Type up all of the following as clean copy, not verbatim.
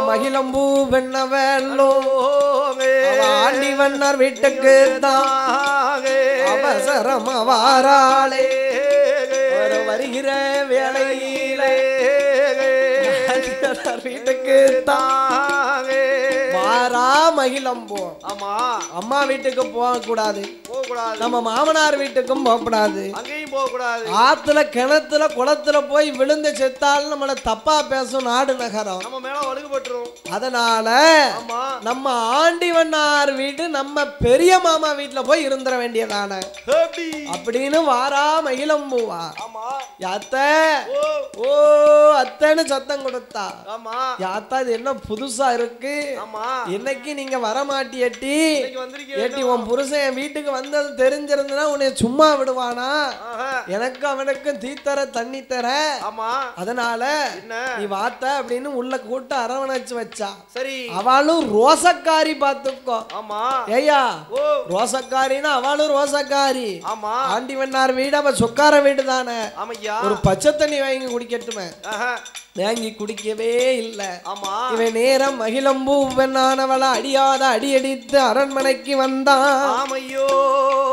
மகிழம்பூ வெண்ணவெல்லோ aunty Vannar வீட்டுக்கு அவசரம் வாராளே வருகிற வேளையிலே வீட்டுக்கு வாரா மகிழம்பூ. ஆமா அம்மா வீட்டுக்கு போக கூடாது, நம்ம மாமனார் வீட்டுக்கும் போக கூடாது, அங்கேயும் போக கூடாது. ஆத்துல கிணத்துல குளத்துல போய் விழுந்து செத்தாலும் நம்மள தப்பா பேசும் நாடு நகரம், நம்ம மேல ஒழுங்குபட்டுரும். அதனால நம்ம ஆண்டிவண்ணார் வீடு நம்ம பெரிய மாமா வீட்டுல போய் இருந்துட வேண்டியதான அப்படின்னு வாரா மகிழம்பூவா. யாத்த ஓ அத்தன்னு சத்தம் கொடுத்தா. யாத்தா இது என்ன புதுசா இருக்கு, இன்னைக்கு நீங்க வரமாட்டியட்டி ஏட்டி உன் புருஷன் என் வீட்டுக்கு வந்தது தெரிஞ்சிருந்தா உன்னை சும்மா விடுவானா? எனக்கு அவனுக்கும் தீத்தர தண்ணி தர, அதனால நீ வாத்த அப்படின்னு உள்ள கூட்ட அரவணைச்சு வச்சா. சரி அவளும் ரோசக்காரி பாத்துக்கோ. ஏயா ரோசக்காரின்னா அவளும் ரோசக்காரி. ஆண்டிவண்ணார் வீடு அவ சொக்கார வீடு தானே, ஒரு பச்சை தண்ணி வாங்கி குடிக்கட்டுமே, வாங்கி குடிக்கவே இல்ல. இவன் நேரம் மகிழம்பூ வெண்ணானவள அடியாத அடியடித்து அரண்மனைக்கு வந்தான்.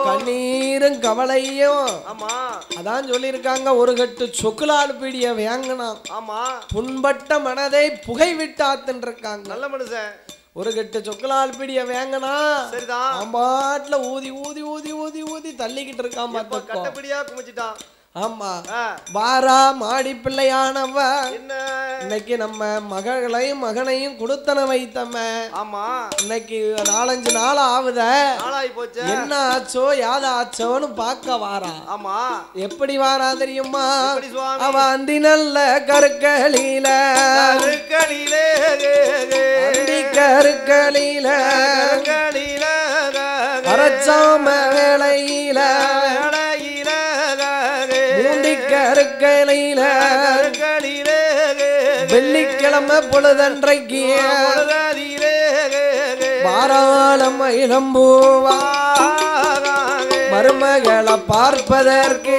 கண்ணீரும் கவலையும். அதான் சொல்லியிருக்காங்க, ஒரு கட்டு சொக்குலால் பீடிய வாங்கினான், புண்பட்ட மனதை புகை விட்டாத்துன்னு இருக்காங்க. நல்ல மனுஷன். ஒரு கட்டு சொக்கலால் பீடிய வேங்கனா பாட்டுல ஊதி ஊதி ஊதி ஊதி ஊதி தள்ளிக்கிட்டு இருக்கான். கட்டப்படியா குமிச்சிட்டான். ஆமா வாரா மாடி பிள்ளையானவ இன்னைக்கு நம்ம மகளையும் மகனையும் கொடுத்தன வைத்தம. ஆமா இன்னைக்கு 4-5 நாள் ஆகுத, என்ன ஆச்சோ யாத ஆச்சோன்னு பார்க்க வாரா. ஆமா எப்படி வாரா தெரியுமா? அவ அந்தி நல்ல கருக்களில கருக்களில அரச்சாம வேளையில கருக்களில வெள்ளிக்கிழமை பொழுதன்றைக்கு பாராளம் மகிழம்பூவா மருமகளை பார்ப்பதற்கு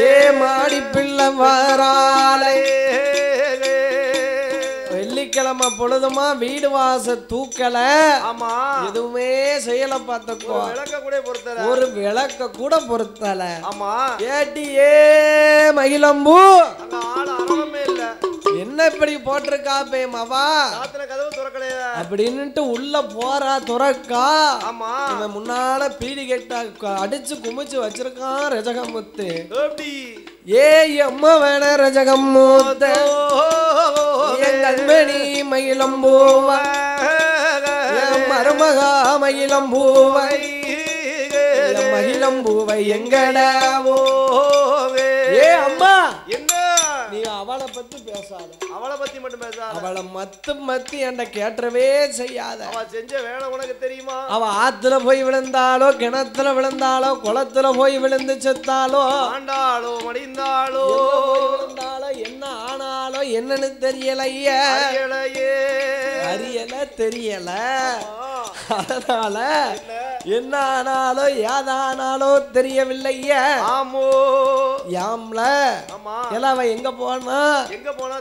ஏ மாடி பிள்ளை வாராளே. வெள்ளிக்கிழமை பொழுதுமா வீடு வாச தூக்கல, எதுவுமே செய்யல. பார்த்துக்கோ ஒரு விளக்க கூட பொருத்தல. ஏட்டியே மகிழம்பூ என்ன இப்படி போட்டிருக்கா பேமாவா அப்படின்னுட்டு உள்ள போறா துறக்கா. இவன் முன்னால பீடி கெட்டா அடிச்சு குமிச்சு வச்சிருக்கான் ரஜகமுத்து. ஏ அம்மா வேண ரஜகமுத்த கண்மணி மகிழம்பூவா மருமகா மகிழம்பூவை மகிழம்பூவை எங்கடாவோ. ஏ அம்மா என்ன நீ அவளை பத்தி பேசாத, அவளை பத்தி மட்டும் பேசாத, அவளை மத்தி என்ற கேட்டவே செய்யாத. அவ செஞ்ச வேலை உனக்கு தெரியுமா? அவ ஆத்துல போய் விழுந்தாலோ கிணத்துல விழுந்தாலோ குளத்துல போய் விழுந்து செத்தாலோ ஆண்டாலோ மடிந்தாலோ விழுந்தாலோ என்ன ஆனாலோ என்னன்னு தெரியலையே, அறியல தெரியல. அதனால என்ன ஆனாலோ ஏதானாலோ தெரியவில்லையே. ஆமோ யாம்ல எல்லாம் எங்க போனா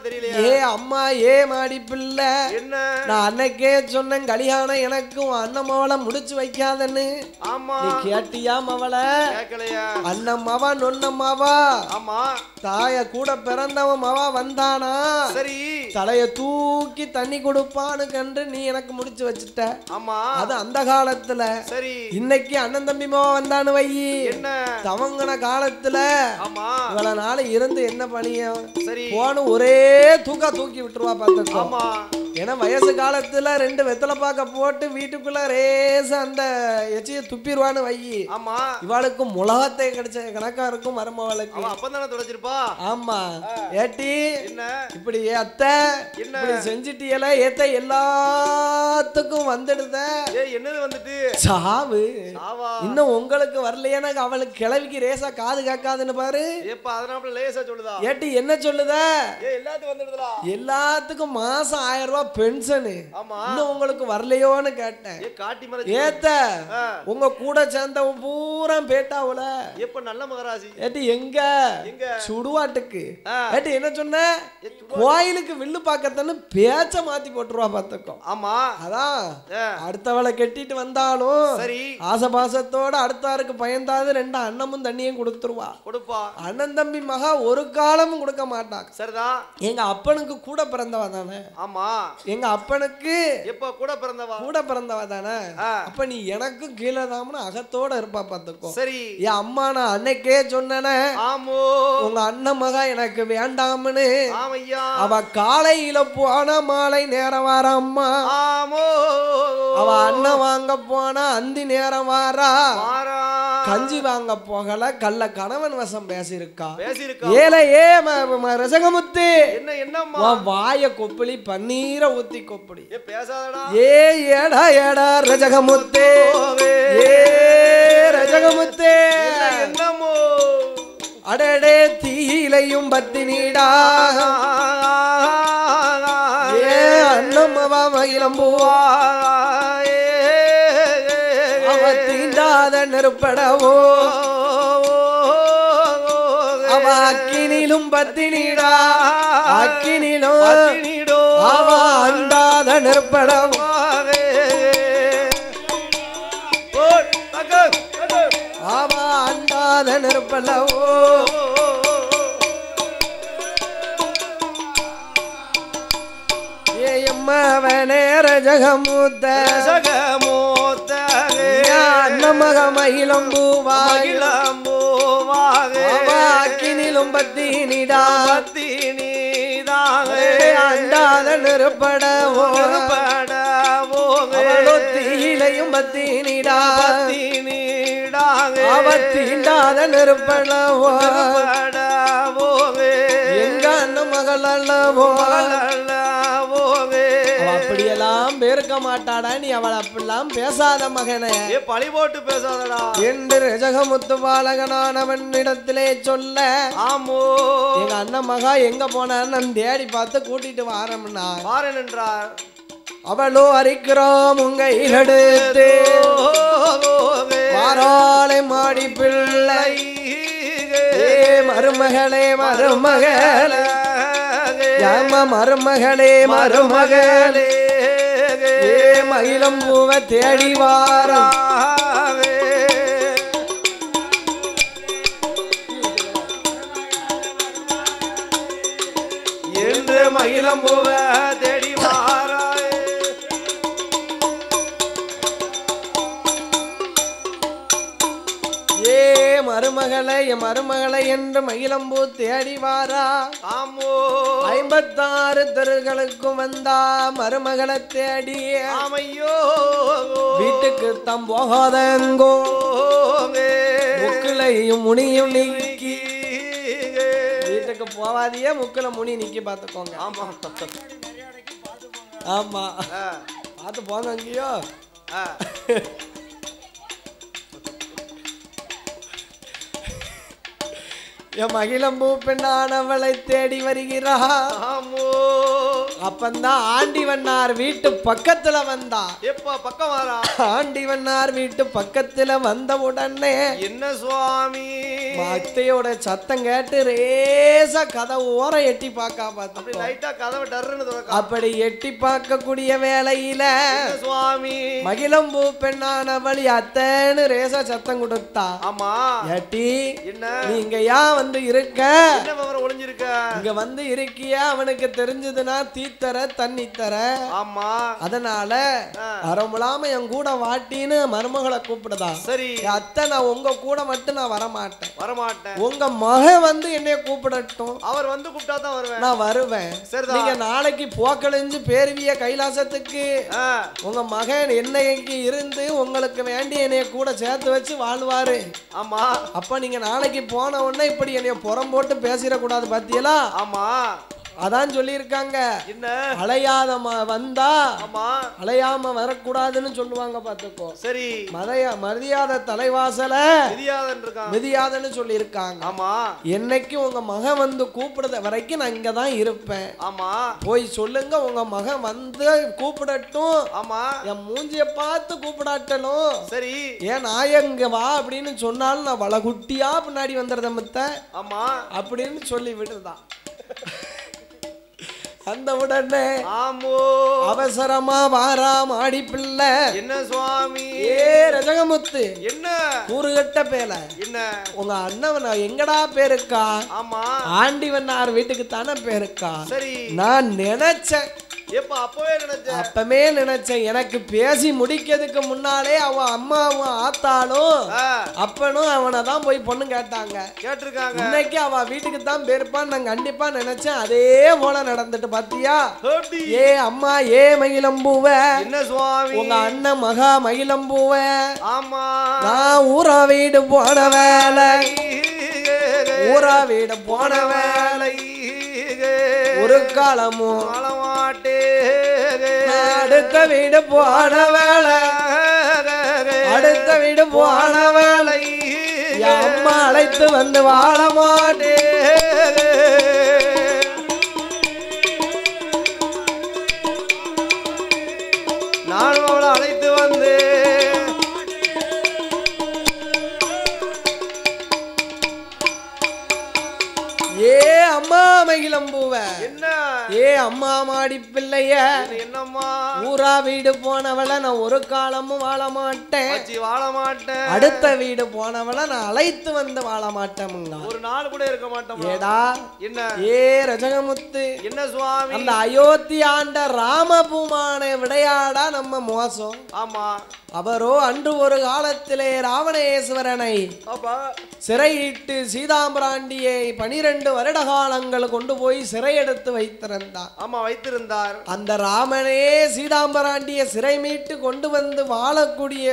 தெரியல. ஏ அம்மா ஏ மாடி பிள்ளை என்ன நான் அன்னைக்கே சொன்னேன் கல்யாணம் எனக்கும் அண்ணமாவளை முடிச்சு வைக்காதன்னு. ஆமா நீ கேட்டியா மவளை? அண்ணம்மாவா நொன்னம்மாவா? ஆமா தாய கூட பிறந்தவன் மவா வந்தானா? சரி தலைய தூக்கி தண்ணி கொடுப்பான்னு கண்டு நீ எனக்கு முடிச்சு வச்சுட்ட. ஆமா அது அந்த காலத்துல. சரி இன்னைக்கு அண்ணன் தம்பி மாவா வந்தானு வை, என்ன தவங்கன காலத்துல இவ்வளவு நாள் இருந்து என்ன பண்ணியும் போன ஒரே தூக்கி விட்டுருவா பாத்துக்கோ. ஏன்னா வயசு காலத்துல 2 வெத்தலை பாக்க போட்டு வீட்டுக்குள்ள ரேச அந்த எச்சிய துப்பிடுவான்னு வை. ஆமா இவாளுக்கு முளகத்தை கிடைச்ச கணக்கா இருக்கும் மருமவளுக்கு. அப்பதானே தொடச்சிருப்பா. ஆமா ஏட்டி இப்படி அத்தை இப்படி செஞ்சிட்டியல ஏத்த எல்லாத்துக்கும் வந்துடுத. என்னது வந்துட்டு சாவு இன்னும் உங்களுக்கு வரலையா? அவளுக்கு கிளவிக்கு ரேசா காது கேட்காதுன்னு பாரு. ஏட்டி என்ன சொல்லுத? எல்லாத்துக்கும் வந்துடுதா? எல்லாத்துக்கும் மாசம் 1000 ரூபாய் பென்ஷன் இன்னும் உங்களுக்கு வரலையோன்னு கேட்டேன். ஏத்த உங்க கூட சேர்ந்தவன் பூரா பேட்டாவுல எப்ப நல்ல மகராசி ஏட்டி எங்க சுடுவாட்டுக்கு ஏட்டி என்ன சொன்ன கோயிலுக்கு வில்லு பாக்கத்தன்னு பேச்ச மாத்தி போட்டுருவா பாத்துக்கோ. ஆமா அதான் அடுத்தவளை கெட்டிட்டு வந்தாலும் சரி ஆசபாசத்தோட அடுத்தாருக்கு பயந்தாது ரெண்டு அண்ணமும் தண்ணியும் கொடுத்துருவா. கொடுப்பா. அண்ணன் தம்பி மகா ஒரு காலமும் கொடுக்க மாட்டாங்க. சரிதான். எங்க அப்பனுக்கு கூட பிறந்தவ தானே. ஆமா எங்க அப்பனுக்கு எப்ப கூட பிறந்தவ தானே. அப்ப நீ எனக்கும் கீழே தாமனு அகத்தோட இருப்பா பாத்துக்கோ. சரி என் அம்மா நான் அன்னைக்கே சொன்னேனே ஆமோ உங்க அண்ணன் மகா எனக்கு வேண்டாம்னு. ஆமையா அவ காலையில போன மாலை நேரம் வார அம்மா. ஆமோ அவ அண்ணன் வாங்க போனா அந்தி நேரம் வாரா. கஞ்சி வாங்க போகல கள்ள கணவன் வசம் பேசியிருக்கா. ஏழையே ரசகமுத்து என்ன வாய கொப்பளி பன்னீரை ஊத்தி கொப்பளி பேசாதடா. ஏ ஏடா ஏடா ரஜகமுத்தே ஏ ரஜகமுத்தே என்னமோ அடடே தீயிலையும் பத்தினிடா. ஏ அண்ணம்மவா மகிழம்பூவா அவ தீண்டாத நெருப்படவோ அவ அக்கினிலும் பத்தினிடா அக்கினிலும் அவ அண்டாத நெருப்படவோ அவ அண்டாத நெருப்படவோ. ஏயம்மவனே ரஜகமூத்த அன்னமக மகிழம்பூவாக அக்கினிலும் பத்தினிடா அண்டாத நெருப்படவோ தீயிலையும் பத்தினிடா அவ தீண்டாத நெருப்படவோ எங்க அண்ணன் மகள் அல்லவோ. அப்படியெல்லாம் பேருக்க மாட்டாடா நீ அவள் அப்படிலாம் பேசாத மகனே. பழி போட்டு பேசாதடா என்று ரஜகமுத்து பாலகனானவன் இடத்திலே சொல்ல. ஆமோ எங்க அண்ணன் மகா எங்க போனான்னு தேடி பார்த்து கூட்டிட்டு வாரம்னா வாரன் என்றார். அவளோ அரிக்கிறோம் உங்க எடுத்து வாராளை மாடி பிள்ளை மருமகளே மருமகளே மருமகளே மருமகளே மயிலம் பூவ தேடி வாரா என்று மயிலம் பூவ தேடி வாரா. மருமகளை மருமகளை என்று மயிலம்பூ தேடி வாரா. ஆமோ 56 தெருகளுக்கும் வந்தா மருமகளை தேடி. ஆமையோ வீட்டுக்கு தம் போகாதங்கோ முக்கிலையும் முனியும் நீக்கி வீட்டுக்கு போவாதியே முக்கில முனி நீக்கி பார்த்துக்கோங்க. ஆமா ஆமா பார்த்து போங்க அங்கேயோ. என் மகிழம்பூ பெண்ணானவளை தேடி வருகிறா. அப்பந்தான் ஆண்டிவண்ணார் வீட்டு பக்கத்துல வந்தா. எப்ப பக்கம் வரா? ஆண்டிவண்ணார் வீட்டு பக்கத்துல வந்த உடனே என்ன சுவாமி பக்தியோட சத்தம் கேட்டு ரேசா கதவு ஓரம் எட்டி பார்க்க பார்த்து லைட்டா கதவை டர்ன்னு திறக்க. அப்படி எட்டி பார்க்கக்கூடிய வேளையில சுவாமி மகிழம்பூ பெண்ணானவள் அத்தன்னு ரேசா சத்தம் கொடுத்தா. ஆமா எட்டி என்ன நீங்க ஏன் வந்து இருக்க? ஒளிஞ்சிருக்க இங்க வந்து இருக்கியா? அவனுக்கு தெரிஞ்சதுன்னா தீத்தர தண்ணி தர. ஆமா அதனால வரமுலாம என் கூட வாட்டின்னு மருமகளை கூப்பிடுதா. சரி அத்தை நான் உங்க கூட மட்டும் நான் வரமாட்டேன் உங்க மக வந்து என்னைய கூப்பிடட்டும். அவர் வந்து கூப்பிட்டா தான் வருவேன். நான் வருவேன். சரி நீங்க நாளைக்கு போக்கழிஞ்சு பேருவிய கைலாசத்துக்கு உங்க மகன் என்னைக்கு இருந்து உங்களுக்கு வேண்டி என்னைய கூட சேர்த்து வச்சு வாழ்வாரு. ஆமா அப்ப நீங்க நாளைக்கு போன உடனே இப்படி என்னைய புறம் போட்டு பேசிடக்கூடாது பாத்தீங்களா? ஆமா அதான் சொல்லியிருக்காங்க. என்ன அலையாத வந்தா ஆமா அலையாம வரக்கூடாதுன்னு சொல்லுவாங்க பாத்துக்கோ. சரி மரியாதை தலைவாசல மிதியாதன்னு சொல்லி இருக்காங்க. ஆமா என்னைக்கு உங்க மகன் வந்து கூப்பிடுற வரைக்கும் நான் இங்கதான் இருப்பேன். ஆமா போய் சொல்லுங்க உங்க மகன் வந்து கூப்பிடட்டும். ஆமா என் மூஞ்சிய பார்த்து கூப்பிடாட்டலும் சரி. ஏன் நாயங்க வா அப்படின்னு சொன்னாலும் நான் வளகுட்டியா பின்னாடி வந்துடுறத மத்த ஆமா அப்படின்னு சொல்லி விடுதான். அந்த உடனே ஆமோ அவசரமா வாரா மாடி பிள்ளை. என்ன சுவாமி? ஏ ரஜகமுத்து என்ன கூறுகட்ட பேல என்ன உங்க அண்ணவன் எங்கடா பேருக்கா? ஆமா ஆண்டிவன்னார் வீட்டுக்கு தானே பேருக்கா? சரி நான் நினைச்சேன். அப்பவே நினைச்சேன் எனக்கு பேசி முடிக்கிறதுக்கு முன்னாலே அவன் அம்மாவும் ஆத்தாலும் அப்பனும் அவனை தான் போய் பொண்ணு கேட்டிருக்காங்க. இன்னைக்கு அவ வீட்டுக்கு தான் பேருப்பான் நான் கண்டிப்பா நினைச்சேன். அதே போல நடந்துட்டு பாத்தியா? ஏ அம்மா ஏ மகிழம்பூவ என்ன சுவாமி உங்க அண்ணன் மகா மகிழம்பூவ. ஆமா நான் ஊரா வீடு போன வேலை ஊரா வீடு போன வேலை ஒரு காலமும் அடுத்த வீடு போன வேலை அடுத்த வீடு போன வேலை அம்மா அழைத்து வந்து வாழ மாட்டே. நானும் அவளை அழைத்து வந்து ஏ அம்மா மகிழம்பூவ என்ன ஏ அம்மா மாடி பிள்ளைய என்னம்மா ஊரா வீடு போனவளை நான் ஒரு காலமும் வாழ மாட்டேன். அடுத்த வீடு போனவளை நான் அழைத்து வந்து வாழ மாட்டேன். ஒரு நாள் கூட இருக்க மாட்டேன். ஏடா என்ன ஏ ரஜகமுத்து என்ன சுவாமி அந்த அயோத்தி ஆண்ட ராமபூமான விடையாடா நம்ம மோசம். ஆமா அவரோ அன்று ஒரு காலத்திலே ராவணேஸ்வரனை சிறையிட்டு சீதாம்பிராண்டியை 12 வருட காலங்கள் கொண்டு போய் சிறை எடுத்து வைத்திருந்தார். ஆமா வைத்திருந்தார். அந்த ராமனே சீதாம்பிராண்டிய சிறை மீட்டு கொண்டு வந்து வாழக்கூடிய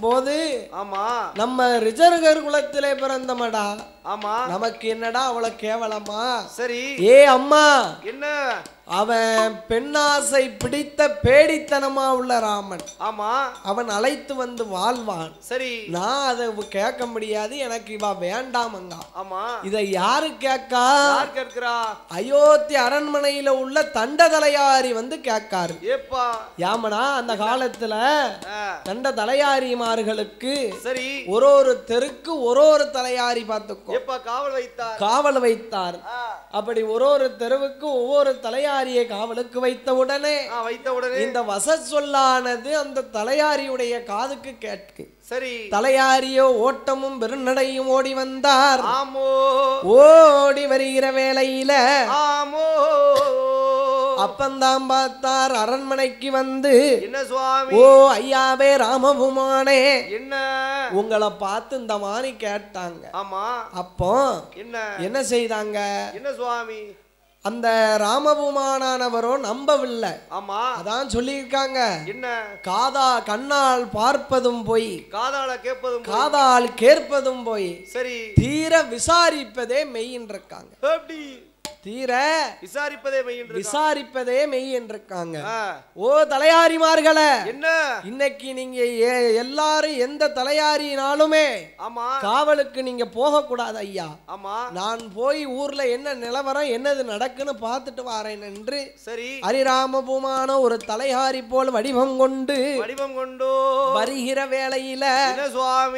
போது ஆமா நம்ம ரிஜர்கர் குலத்திலே பிறந்தமடா. ஆமா நமக்கு என்னடா அவ்வளவு கேவலமா? சரி ஏ அம்மா என்ன அவன் பெண்ணாசை பிடித்த பேடித்தனமா உள்ள ராமன். ஆமா அவன் அழைத்து வந்து வாழ்வான். சரி நான் அதை கேட்க முடியாது. எனக்கு இவ வேண்டாமங்க. ஆமா இதை யாரு கேட்கா? யார் கேட்கிறா? அயோத்தி அரண்மனையில உள்ள தண்டதலையாரி வந்து கேட்காரு. ஏப்பா யாமனா அந்த காலத்துல தண்ட தலையாரிமார்களுக்கு சரி ஒரு தெருக்கு ஒரு தலையாரி பார்த்துக்கோ காவல் வைத்தார். அப்படி ஒரு தெருவுக்கு ஒவ்வொரு தலையாரியை காவலுக்கு வைத்த உடனே இந்த வச சொல்லானது அந்த தலையாரியுடைய காதுக்கு கேட்கு. சரி தலையாரியோ ஓட்டமும் பெருநடையும் ஓடி வந்தார். ஆமோ ஓடி வருகிற வேளையில ஆமோ அப்பந்தான் பார்த்தார் அரண்மனைக்கு வந்து. என்ன சுவாமி? ஓ ஐயாவே ராமபுமானே என்ன உங்களை பார்த்து இந்த மாதிரி கேட்டாங்க. ஆமா அப்போ என்ன செய்தாங்க? என்ன சுவாமி? அந்த ராமபுமானவரோ நம்பவில்லை. ஆமா அதான் சொல்லியிருக்காங்க. என்ன கண்ணால் பார்ப்பதும் போய் காதால் கேட்பதும் போய் சரி தீர விசாரிப்பதே மெய்யின் இருக்காங்க. தீர விசாரிப்பதே மெய் என்றிருக்காங்க. ஓ தலையாரிமார்களே என்ன இன்னைக்கு நீங்க எல்லாரும் எந்த தலையாரினாலுமே காவலுக்கு நீங்க போக கூடாது ஐயா. நான் போய் ஊர்ல என்ன நிலவரம் என்னது நடக்குன்னு பார்த்துட்டு வரேன் என்று சரி ஹரிராமபூமான ஒரு தலையாரி போல் வடிவம் கொண்டு வருகிற வேளையில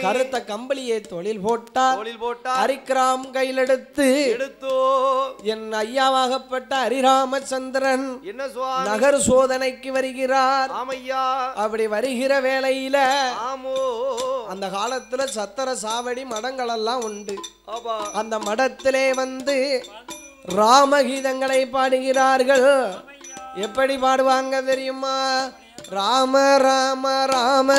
கருத்த கம்பளியை தொழில் போட்டார். ஹரிகிராம் கையில் எடுத்து என் ஐயாவாகப்பட்ட ஹரிராமச்சந்திரன் நகர் சோதனைக்கு வருகிறார். அப்படி வருகிற வேளையில அந்த காலத்துல சத்திர சாவடி மடங்கள் எல்லாம் உண்டு. அந்த மடத்திலே வந்து ராமகீதங்களை பாடுகிறார்கள். எப்படி பாடுவாங்க தெரியுமா? ராம ராம ராம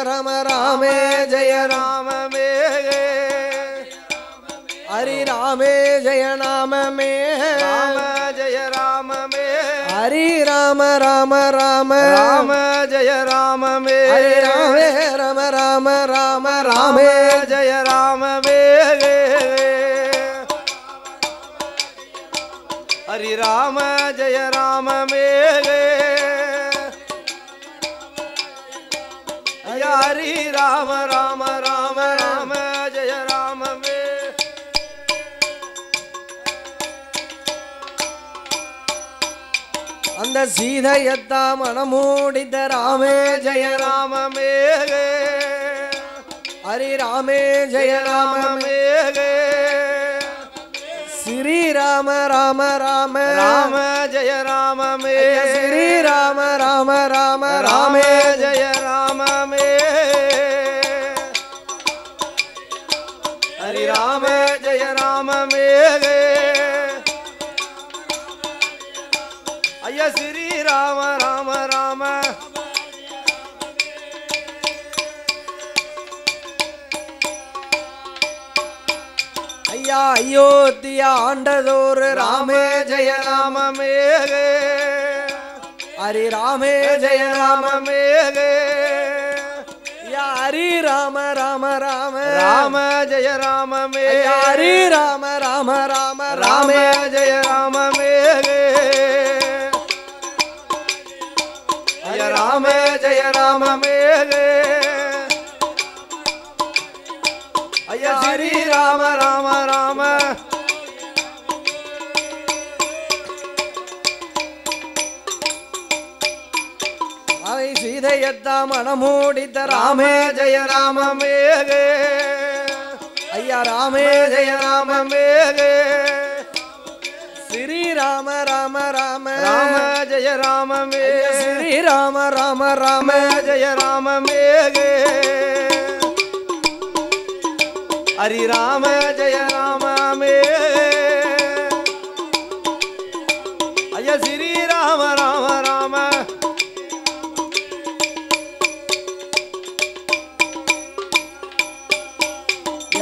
ராம ராமே ஜெய ராமமே ஹரி ராமே ஜெய நாமமே ராம ஜெய ராமமே ஹரி ராம ராம ராம ராம ஜெய ராமமே ஹரி ராமே ராம ராம ராம ராமே ஜெய ராமமே ஹரி ராம ராம ஜெய ராமமேகே ஹரி ராம ராம ராம ராம ஜெய ராமமே அந்த சீதையத்தா மனமூடித்த ராமே ஜெய ராமமேகே ஹரி ராமே ஜெய ராமமேகே ஸ்ரீ ராம ராம ராம ராம ஜெய ராமமே ஸ்ரீ ராம ராம ராம ராமே ஜெய ராமமே ஹரி ராம ஜெய ராமமேகே ஐயா ஸ்ரீ ராம ராம ராம ஐயா அயோத்தியா ஆண்டதோர் ராமே ஜெய ராமமேகே ஹரி ராமே ஜெய ராமமேகே யா ஹரி ராம ராம ராம ராம ஜெய ராமமே ஹரி ராம ராம ராம ராமே ராமே ஜெய ராமமேகே ஐயா ராம ஜெய ராமமேகே ஐயா ஸ்ரீ ராம ராம ராம அவை சீதையத்தா மனமூடித்த ராமே ராமே ஜெய ராமமேகே ஐயா ராமே ஜெய ராமமேகே ஸ்ரீ ராம ராம ராம ராம ஜெய ராமமே ஸ்ரீ ராம ராம ராம ராம ஜெய ராமமேகே ஹரி ராம ஜெய ராமமே ஐயா ஸ்ரீ ராம ராம ராம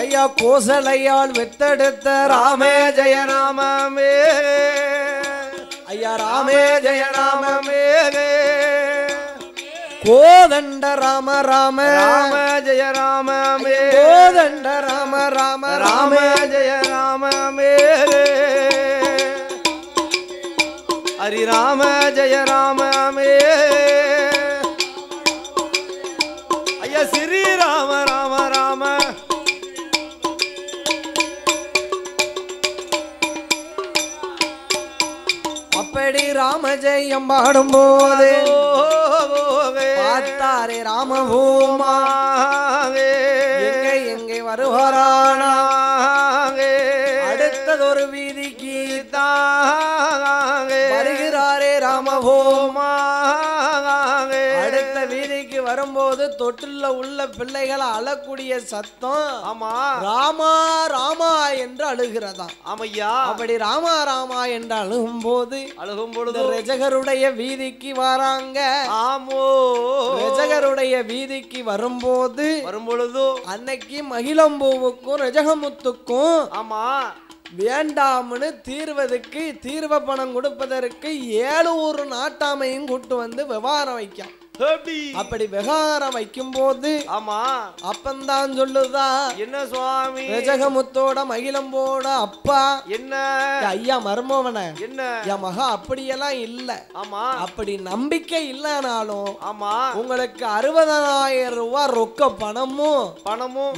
ஐயா கோசலையால் வித்தெடுத்த ராமே ராமே ஜெய ராமமே ஐயா ராமே ராமே ஜெய ராமமேகே கோதண்ட ராம ராம ராம ஜெய ராமமே கோதண்ட ராம ராம ராம ராமே ஜெய ராமமே ஹரி ராம ஜெய ராமமே ஐயா ஸ்ரீ ராம ராம ராம அப்படி ராம ஜெயம் பாடும்போது போவே பார்த்தாரே ராமபூமா எங்கே எங்கே வருவாரானா அடுத்ததொரு வீதிக்கு வருகிறாரே ராமபூமா அடுத்த வீதிக்கு வரும்போது தொட்டில்ல உள்ள பிள்ளைகள் அழக்கூடிய சத்தம் ஆமா ராமா ராமா என்று அழுகிறதா. ஆமையா அப்படி ராமா ராமா என்று அழுகும் போது அழுகும் பொழுது ரஜகருடைய வீதிக்கு வராங்க. ஆமோ ரஜகருடைய வீதிக்கு வரும்போது வரும்பொழுது அன்னைக்கு மகிழம்பூவுக்கும் ரஜகமுத்துக்கும் ஆமா வேண்டாம்னு தீர்வ பணம் கொடுப்பதற்கு 7 ஊர் நாட்டாமையும் கூட்டு வந்து விவகாரம் வைக்கும். அப்படி விவகாரம் வைக்கும் போது ஆமா அப்பந்தான் சொல்லுதா என்ன சுவாமி ரஜகமுத்தோட மகிழம்போட அப்பா என்ன ஐயா மர்மவன என்ன என் மகா அப்படியெல்லாம் இல்ல. ஆமா அப்படி நம்பிக்கை இல்லனாலும் ஆமா உங்களுக்கு 60,000 ரூபாய் ரொக்க பணமும்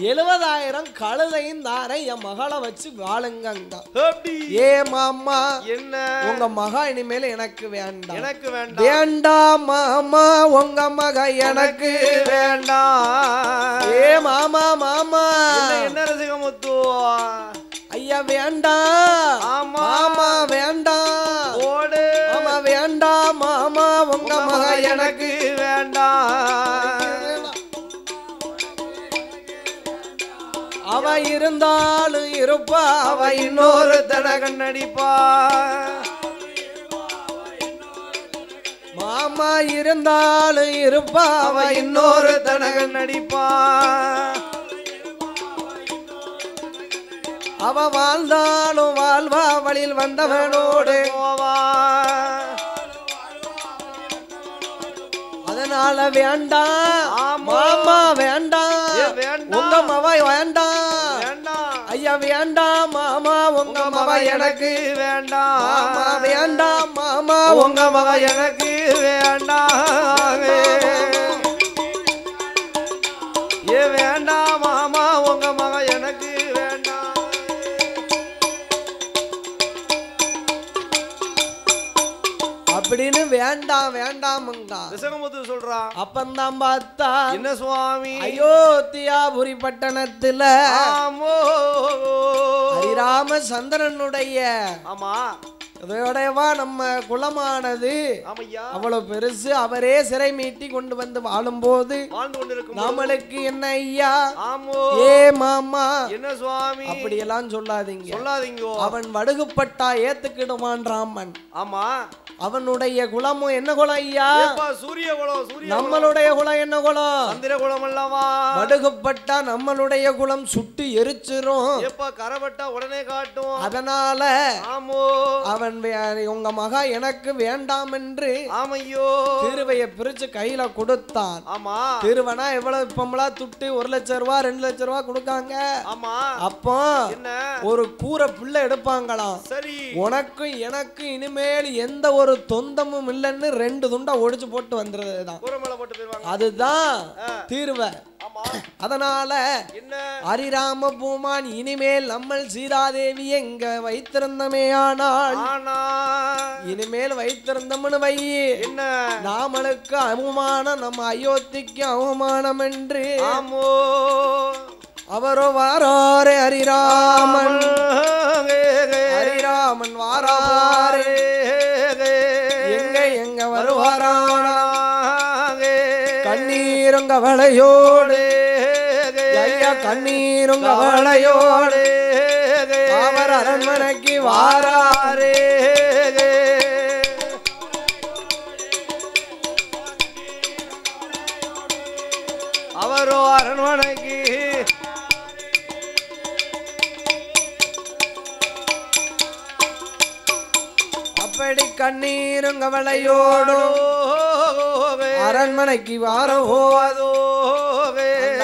70,000 கழுதையும் தாரேன் என் மகளை வச்சு வாழுங்க. ஏ மாமா என்ன உங்க மகா இனிமேல எனக்கு வேண்டாம் எனக்கு வேண்டாம் வேண்டாம் மாமா உங்க மக எனக்கு வேண்டாம். ஏ மாமா மாமா என்ன ரசிகமுத்து ஐயா வேண்டாம் ஆமா மாமா வேண்டாம் ஓடு மாமா வேண்டாம் மாமா உங்க மக எனக்கு வேண்டாம். அவ இருந்தாலும் இருப்பா அவ அவ இன்னொரு தடகன் நடிப்பா மாமா இருந்தாலும் இருப்பா அவ இன்னொரு தடகன் நடிப்பா அவ வாழ்ந்தாலும் வாழ்வா வழியில் வந்தவனோடு போவா அதனால வேண்டாம் ஆமா. மாமா வேண்டாம் வேண்டாம். உங்க மவ வேண்டாம் வேண்டாம் ஐயா வேண்டாம் மாமா உங்க மவ மக எனக்கு வேண்டாம் மாமா வேண்டாம் மாமா உங்க மக எனக்கு வேண்டாம் ஏ வேண்டாம் மாமா உங்க மக எனக்கு வேண்டாம் அப்படின்னு வேண்டாம் வேண்டாம்ங்கா விசகமுத்து சொல்றான். அப்பந்தான் பார்த்தா என்ன சுவாமி அயோத்தியாபுரி பட்டணத்துல ஆமோ ஹரிராமச்சந்திரனுடைய ஆமா அதோடவா நம்ம குலமானது ஆமையா அவ்வளவு பெருசு. அவரே சிறை மீட்டி கொண்டு வந்து வாழும்போது வாழ்ந்து கொண்டிருக்கும் நம்மளுக்கு என்ன ஐயா ஆமோ ஏ மாமா என்ன சுவாமி அப்படியெல்லாம் சொல்லாதீங்க சொல்லாதீங்க. அவன் வடுகுப்பட்டா ஏத்துக்கிடுவான் ராமன். ஆமா அவனுடைய குலமும் என்ன குலம் ஐயா? சூரிய குலம். சூரிய நம்மளுடைய குலம் என்ன குலம்? சந்திர குலம் அல்லவா? வடுகுப்பட்டா நம்மளுடைய குலம் சுட்டு எரிச்சிரும். எப்ப கரப்பட்டா உடனே காட்டும். அதனால ஆமோ அவன் உங்க மகா எனக்கு வேண்டாம் என்று ஆமையோ திருவைய பிரிச்சு கையில கொடுத்தான். ஆமா திருவனா எவ்வளவு இப்பமெல்லாம் துட்டு 1 லட்சம் ரூபாய் 2 லட்சம் ரூபாய் கொடுக்காங்க. ஆமா அப்போ என்ன ஒரு கூரை பிள்ளை எடுப்பாங்களாம். சரி உனக்கும் எனக்கு இனிமேல் எந்த ஒரு தொந்தமும் இல்லைன்னு 2 துண்டா ஒடிச்சு போட்டு வந்துருதுதான். அதுதான் தீர்வை. அதனால ஹரிராம பூமான் இனிமேல் நம்ம சீதாதேவி எங்க வைத்திருந்தமே ஆனால் இனிமேல் வைத்திருந்தோம்னு வை என்ன நாமளுக்கு அவமானம், நம்ம அயோத்திக்கு அவமானம் என்று அவரோ வாராரே ஹரிராமன். ஹரிராமன் வாராரே எங்க எங்க வருவாரானா கண்ணீரும் கவலையோடு ஐயா கண்ணீரும் கவலையோடு அவர் அரண்மனைக்கு வாராரே. அவரோ அரண்மனைக்கு அப்படி கண்ணீரும் கவலையோடு அரண்மனைக்கு வாரோ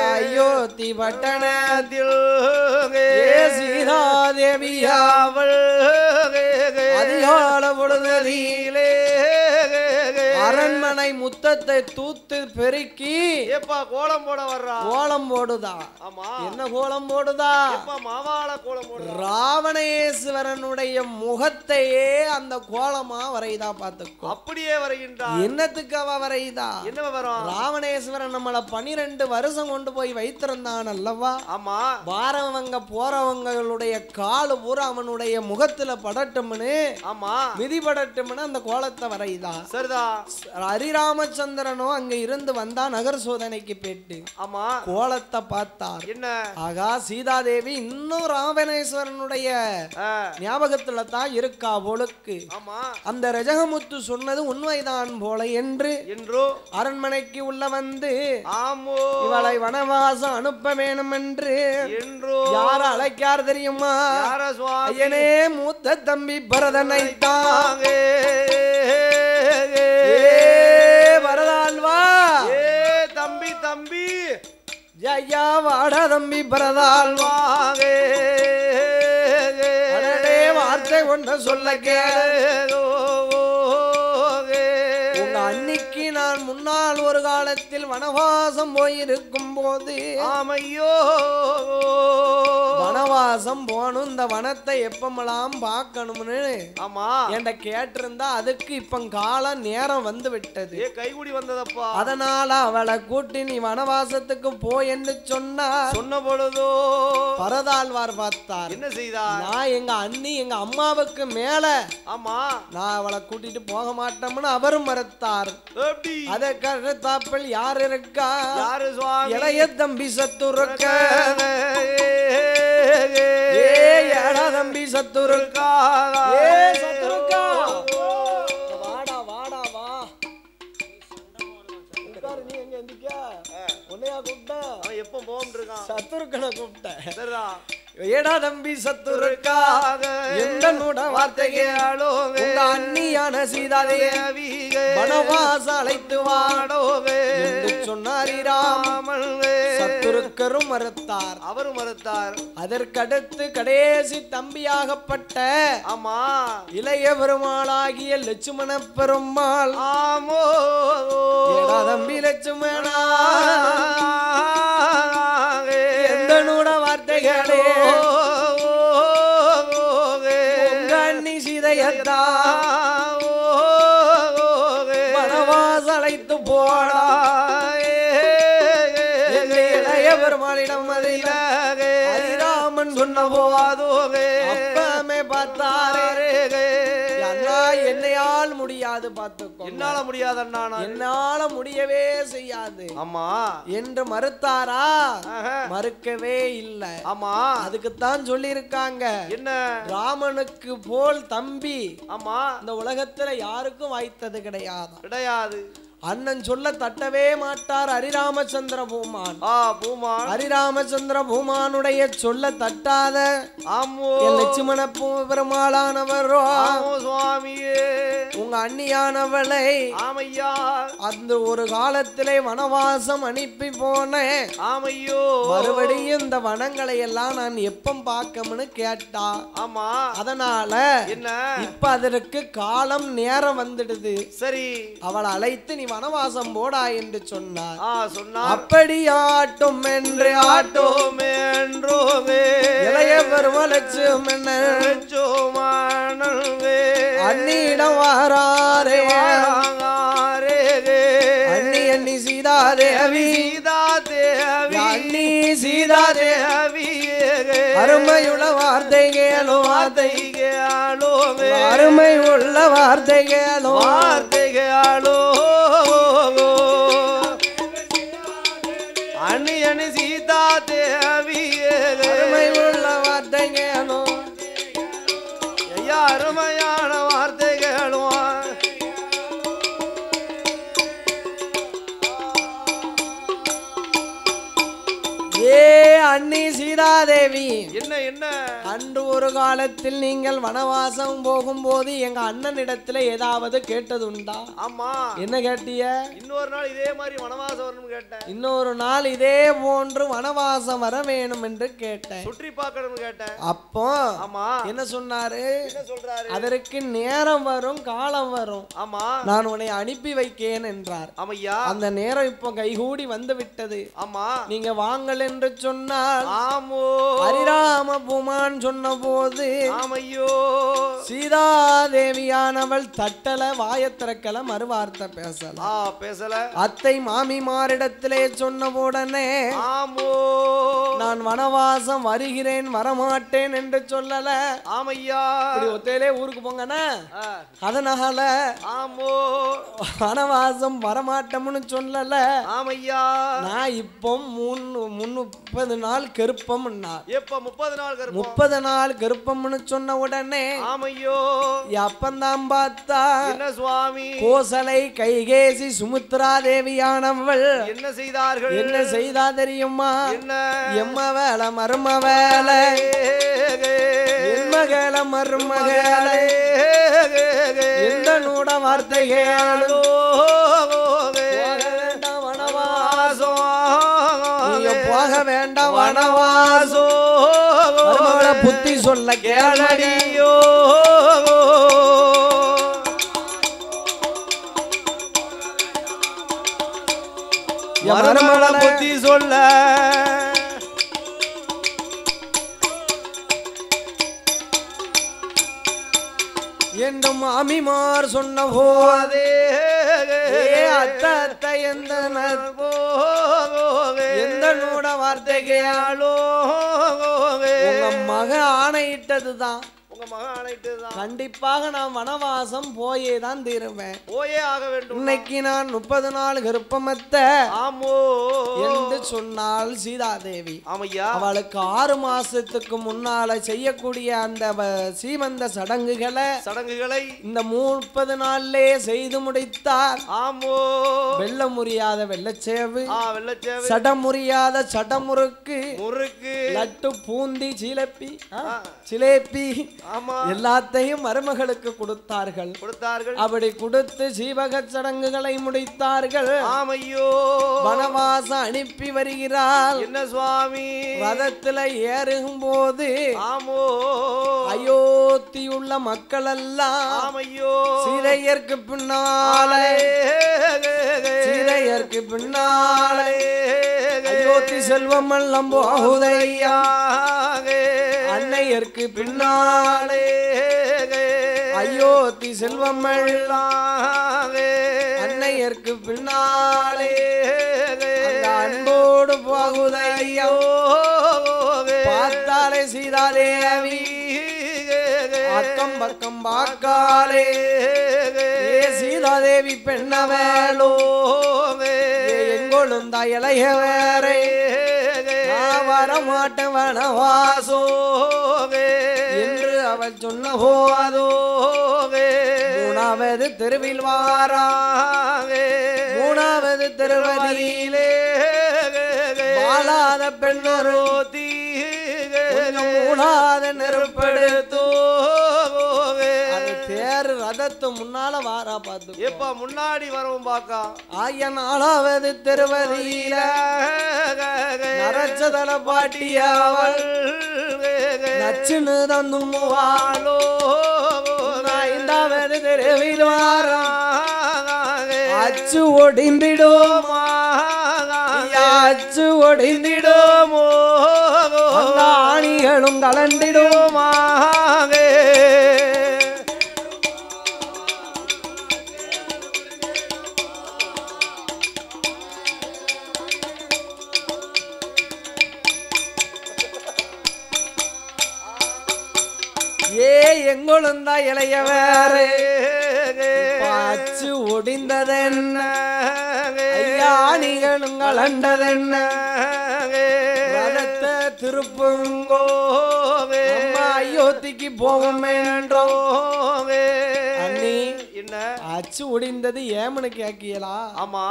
அயோத்தி பட்டணத்தில் சீதாதேவியாவள் அதிகால பொழுதிலே அரண்மனை முத்தத்தை தூத்து பெருக்கி கோலம் போட வர்றா. கோலம் போடுதா? என்ன கோலம் போடுதா? மாவாள கோலம் போடுறா. ராவணேஸ்வரனுடைய முகத்தையே அந்த கோலமா வரைதா. பாத்துக்கோ அப்படியே வரைகின்றா. என்னத்துக்கு அவ வரைதா? என்ன வரும்? ராவணேஸ்வரன் நம்மள 12 வருஷம் கொண்டு போய் வைத்திருந்தான் அல்லவா? ஆமா வாரவங்க போறவங்களுடைய காலு பூரா அவனுடைய முகத்துல படட்டும்னு ஆமா மிதிபடட்டும்னு அந்த கோலத்தை வரைதா. சரிதா. ஹரிராமச்சந்திரனும் அங்க இருந்து வந்தா நகர் சோதனைக்கு போயிட்டு ஆமா கோலத்தை பார்த்தார். என்ன ஆகா சீதாதேவி இன்னும் ராவணேஸ்வரனுடைய ஞாபகத்துல தான் இருக்கா போலுக்கு. அந்த ரஜகமுத்து சொன்னது உண்மைதான் போல என்று அரண்மனைக்கு உள்ள வந்து இவளை வனவாசம் அனுப்ப வேணும் என்று யார அழைக்கார் தெரியுமா? ஐயனே மூத்த தம்பி பரதனை தாங்க வரதால்வா. தம்பி தம்பி ஐயா வாடா தம்பி பரதால்வாவே வார்த்தை ஒன்ற சொல்ல கேளோ. உங்க அன்னைக்கு நான் முன்னால் ஒரு காலத்தில் வனவாசம் போயிருக்கும் போது ஆமையோ வனவாசம் போகணும், இந்த வனத்தை எப்பமெல்லாம் பார்க்கணும்னு ஆமா என்கிட்ட கேட்டிருந்தா அதுக்கு இப்ப காலம் நேரம் வந்து விட்டது. கைகூடி வந்ததப்பா. அதனால அவளை கூட்டி நீ வனவாசத்துக்கு போய் என்று சொன்ன பொழுதோ பரதாழ்வார் பார்த்தார். என்ன செய்தார்? நான் எங்க அண்ணி எங்க அம்மாவுக்கு மேல ஆமா நான் அவளை கூட்டிட்டு போக மாட்டோம்னு அவரும் மறுத்தார். அதை கருத்தாப்பில் யார் இருக்கா? யாரு சுவாமி? இளைய தம்பி சத்துருக்க. தம்பி சத்துருக்கா சத்துருக்கா வாடா வாடா வா. நீ எங்க எந்திக்க உன்னையா கூப்பிட்ட? எப்ப போம் இருக்கான். சத்துருக்கனை கூப்பிட்ட. சரிதான். ஏடா தம்பி சத்துருக்காக என்னோட வார்த்தைகளோ அன்னியான சீதாதேவி வனவாச அழைத்து வாடோவே என்று சொன்னார் ராமன். சத்துருக்க அருக்கரும் மறுத்தார். அவரும் மறுத்தார். அதற்கடுத்து கடைசி தம்பியாகப்பட்ட ஆமா இளைய பெருமாளாகிய லட்சுமண பெருமாள் ஆமோ தம்பி லட்சுமணா எந்த நூட வார்த்தைகளே கண்ணி சிதையத்தா மனவாசலைத்து போடா இளைய பெருமாளிடம் அதில் ஹரிராமன் சொன்ன போதோவே அப்பமே பார்த்தாரே என்னையால் முடியாது பார்த்துக்கோ. என்னால முடியாது அண்ணா, என்னால முடியவே செய்யாது ஆமா என்று மறுத்தாரா? மறுக்கவே இல்லை. ஆமா அதுக்குத்தான் சொல்லி இருக்காங்க என்ன ராமனுக்கு போல் தம்பி ஆமா இந்த உலகத்துல யாருக்கும் வாய்த்தது கிடையாது கிடையாது. அண்ணன் சொல்ல தட்டவே மாட்டார் ஹரிராமச்சந்திர பூமான். பூமான் ஹரிராமச்சந்திர பூமானுடைய சொல்ல தட்டாத லட்சுமண பெருமாளானவரோ சுவாமியே உங்க அண்ணியானவளை ஆமையா அந்த ஒரு காலத்திலே வனவாசம் அனுப்பி போனேன். ஆமையோ மறுபடியும் இந்த வனங்களை எல்லாம் நான் எப்ப பார்க்கணும்னு கேட்டா. ஆமா அதனால என்ன இப்ப அதற்கு காலம் நேரம் வந்துடுது. சரி அவளை அழைத்து நீ வனவாசம் போடா என்று சொன்னார். அப்படி ஆட்டும் என்று ஆட்டும் என்றோவே இளைய பெருமலட்சுமண அண்ணியிடம் வாராரே அண்ணி அண்ணி சீதாதேவி அண்ணி சீதாதேவி அருமையுள்ள வார்த்தை கேளோ வார்த்தை கேளோ அருமை உள்ள வார்த்தை கேளோ வார்த்தை கேளோ அண்ணி அண்ணி சீதா தேவி அருமை உள்ள வார்த்தை கேளோ ஐயா அருமையான வார்த்தை கேளுவான். ஏ அண்ணி சீதாதேவி என்ன என்ன அன்று ஒரு காலத்தில் நீங்கள் வனவாசம் போகும்போது எங்க அண்ணனிடத்துல ஏதாவது கேட்டதுண்டா? ஆமா என்ன கேட்டிய? இன்னொரு நாள் இதே மாதிரி வனவாசம் வரணும் கேட்டேன். இன்னொரு நாள் இதே போன்று வனவாசம் வர வேணும் என்று கேட்டேன். சுற்றி பார்க்கணும் கேட்டேன். அப்போ ஆமா என்ன சொன்னாரு? என்ன சொல்றாரு? அதற்கு நேரம் வரும் காலம் வரும். ஆமா நான் உன்னை அனுப்பி வைக்கேன் என்றார். ஆமையா அந்த நேரம் இப்போ கைகூடி வந்து விட்டது. ஆமா நீங்க வாங்கல் என்று சொன்னால் ஆமோ ஹரிராம பூமான் சொன்ன போது ஆமையோ சீதாதேவியானவள் தட்டல வாயத்திறக்கல மறுவார்த்தை பேசல. அத்தை மாமிமாரிடத்திலே சொன்ன உடனே ஆமோ நான் வனவாசம் வருகிறேன் வரமாட்டேன் என்று சொல்லல. ஆமையா ஒத்தையிலே ஊருக்கு போங்கண்ணா அதனால ஆமோ வனவாசம் வரமாட்டோம்னு சொல்லல. ஆமையா நான் இப்போ 30 நாள் கருப்பம். எப்ப 30 நாள் கருப்பம்? 30 நாள் கருப்பம்னு சொன்ன உடனே ஆமையோ அப்பந்தான் பார்த்தா என்ன சுவாமி கோசலை கைகேசி சுமித்ரா தேவியானவள் என்ன செய்தார்கள்? என்ன செய்தா தெரியுமா? என்ன எம்ம வேலை மரும வேலை என்மகள மருமகளை எந்த நூட வார்த்தைகளோ போக வேண்டாம் வனவாசோ புத்தி சொல்ல கேளடியோ மருமகள புத்தி சொல்ல என்று மாமிமார் சொன்ன போதே அத்த எந்த நூட வார்த்தைகளோ உங்க மக ஆணையிட்டதுதான். கண்டிப்பாக நான் வனவாசம் போயே தான் தீருவேன். போயே ஆக வேண்டும். இன்னைக்கு நான் 30 நாள் கருப்பமத்த ஆமோ என்று சொன்னால் சீதாதேவி. ஆமையா அவளுக்கு 6 மாசத்துக்கு முன்னால செய்யக்கூடிய அந்த சீமந்த சடங்குகளை இந்த 30 நாள்லே செய்து முடித்தார். ஆமோ வெள்ள முறியாத வெள்ளச்சேவு சடம் முறியாத சடமுறுக்கு முறுக்கு லட்டு பூந்தி ஜிலேபி எல்லாத்தையும் மருமகளுக்கு கொடுத்தார்கள். அப்படி கொடுத்து சீவக சடங்குகளை முடித்தார்கள். வனவாசம் அனுப்பி வருகிறார். என்ன சுவாமி ரதத்துல ஏறும் போது அயோத்தியுள்ள மக்கள் எல்லாம் சீதையருக்கு பின்னாலே சீதையருக்கு பின்னாலே அயோத்தி செல்வம் எல்லாம் போகுதையா அன்னையருக்கு பின்னாலே அயோத்தி செல்வம் எல்லாம் அன்னையருக்கு பின்னாலே அன்போடு போகுதையோ பார்த்தாலே சீதாதேவி அக்கம் பக்கம் பார்க்காலே சீதாதேவி பெண்ணவேளோ எங்கொழுந்தா இளைய வேறே வரமாட்டேன் வனவாசோ என்று அவள் சொன்ன போதோ மூணாவது தெருவில் வாராவே மூணாவது தெருவதியிலே வாழாத பெண்ணரோதி மூணாத நெருப்படுத்தோ தேர் ரதத்து முன்னால வாரா பார்த்து எப்ப முன்னாடி வரவும் பாக்கா ஆய நாலாவது தெருவதியில நரச்சதல பாட்டியவள் நச்சுன்னு தந்தும் வாழோ ஐந்தாவது தெருவில் வாரா அச்சு ஒடிந்திடுமா அச்சு ஒடிந்திடுமோ ஆணிகளும் கலண்டிடுமா எங்கொழுந்தா இளைய வேறே பாச்சு ஒடிந்ததென்ன ஐயாணிகளும் கலண்டதென்ன ரதத்தை திருப்புங்கோ அயோத்திக்கு போகும் என்றோ அண்ணி என்ன அச்சு ஒடிந்தது ஏமனு கேக்கியலா ஆமா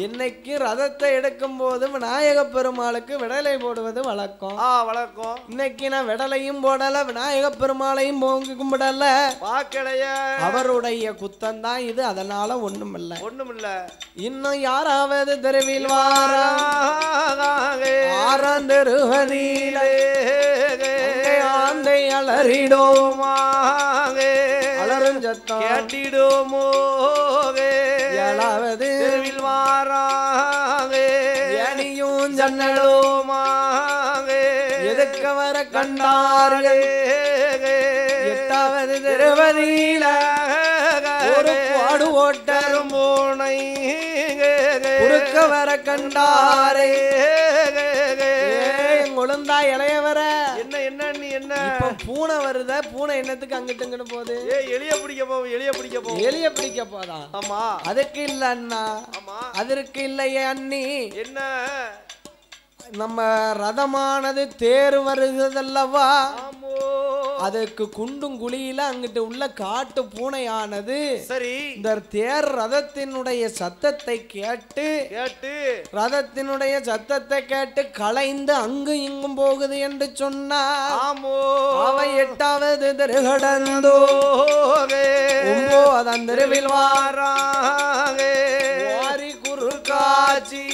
இன்னைக்கு ரதத்தை எடுக்கும் போது விநாயக பெருமாளுக்கு விடலை போடுவது வழக்கம் வழக்கம் இன்னைக்கு நான் விடலையும் போடல விநாயக பெருமாளையும் போங்கி கும்பிடல பாக்கடைய அவருடைய குத்தம் தான் இது அதனால ஒண்ணுமில்ல இன்னும் யாராவது தெருவில் ஆறாம் தெருவதியிலே ஆந்தை அலறிடோமா அலரும் சத்தம் கேட்டிடுமோ ஏழாவது தெருவில் வாராவே ஏனியும் ஜன்னலோமா எதுக்க வர கண்டார்கள் எட்டாவது தெருவதியில ஒரு பாடு ஓட்டரும் பூனை குறுக்க வர கண்டாரே கொழுந்தா இளையவர என்ன என்ன நீ என்ன இப்ப பூனை வருத பூனை என்னத்துக்கு அங்கிட்டு இங்கிட்டு போகுது எலிய பிடிக்க போவோம் எலிய பிடிக்க போதா ஆமா அதுக்கு இல்ல அண்ணா அதற்கு இல்லையே அண்ணி என்ன நம்ம ரதமானது தேர் வருகிறதல்லவா அதுக்கு குண்டும் குழியில அங்கிட்டு உள்ள காட்டு பூனையானது சரி இந்த தேர் ரதத்தினுடைய சத்தத்தை கேட்டு ரதத்தினுடைய சத்தத்தை கேட்டு கலைந்து அங்கு இங்கும் போகுது என்று சொன்னா அவை எட்டாவது தெருகடந்தோ ஒன்போதன் தெருவில் வாராவே வாரி குரு காட்சி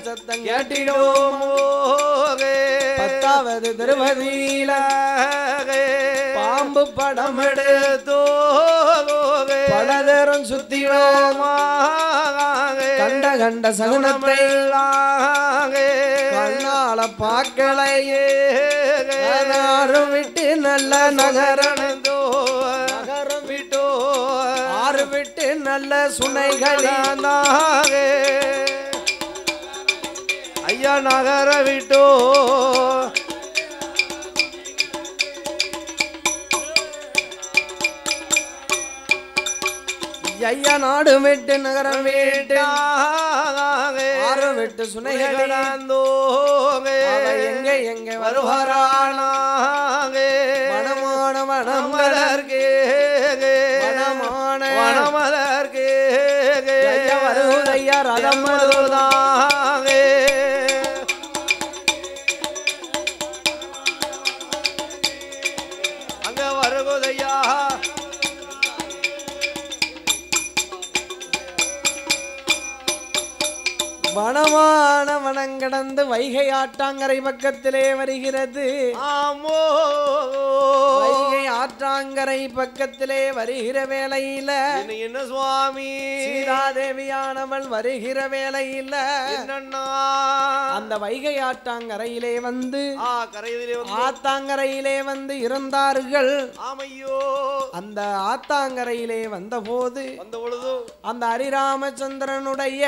சத்தம் கேட்டிடுமோ பத்தாவது திருவதியில பாம்பு படம் எடுத்தோ படதேரம் சுத்தினோமா கண்ட கண்ட சகுனத்தை கண்ணால பார்க்கலையே விட்டு நல்ல நகரந்தோ நகரம் விட்டோ ஆறு விட்டு நல்ல சுனைகளானாகே ஐயா நகர விட்டோ ஐயா நாடு விட்டு நகரம் விட்டு ஆறு விட்டு சுனைகளாந்தோ எங்க எங்க வருவாரானாவே வனமான வனமலர்கே வனமான வனமலர்கே வருவதையா ரதம் வருவதாவே வனமான வனங்கடந்து வைகை ஆட்டாங்கரை பக்கத்திலே வருகிறது. ஆமோ வைகை ஆற்றாங்கரை பக்கத்திலே வருகிற வேளையில என்ன சுவாமி சீதாதேவியானவள் வருகிற வேளையில என்னன்னா அந்த வைகை ஆட்டாங்கரையிலே வந்து கரையிலே ஆத்தாங்கரையிலே வந்து இருந்தார்கள். ஆமையோ அந்த ஆத்தாங்கரையிலே வந்த பொழுது அந்த ஹரிராமச்சந்திரனுடைய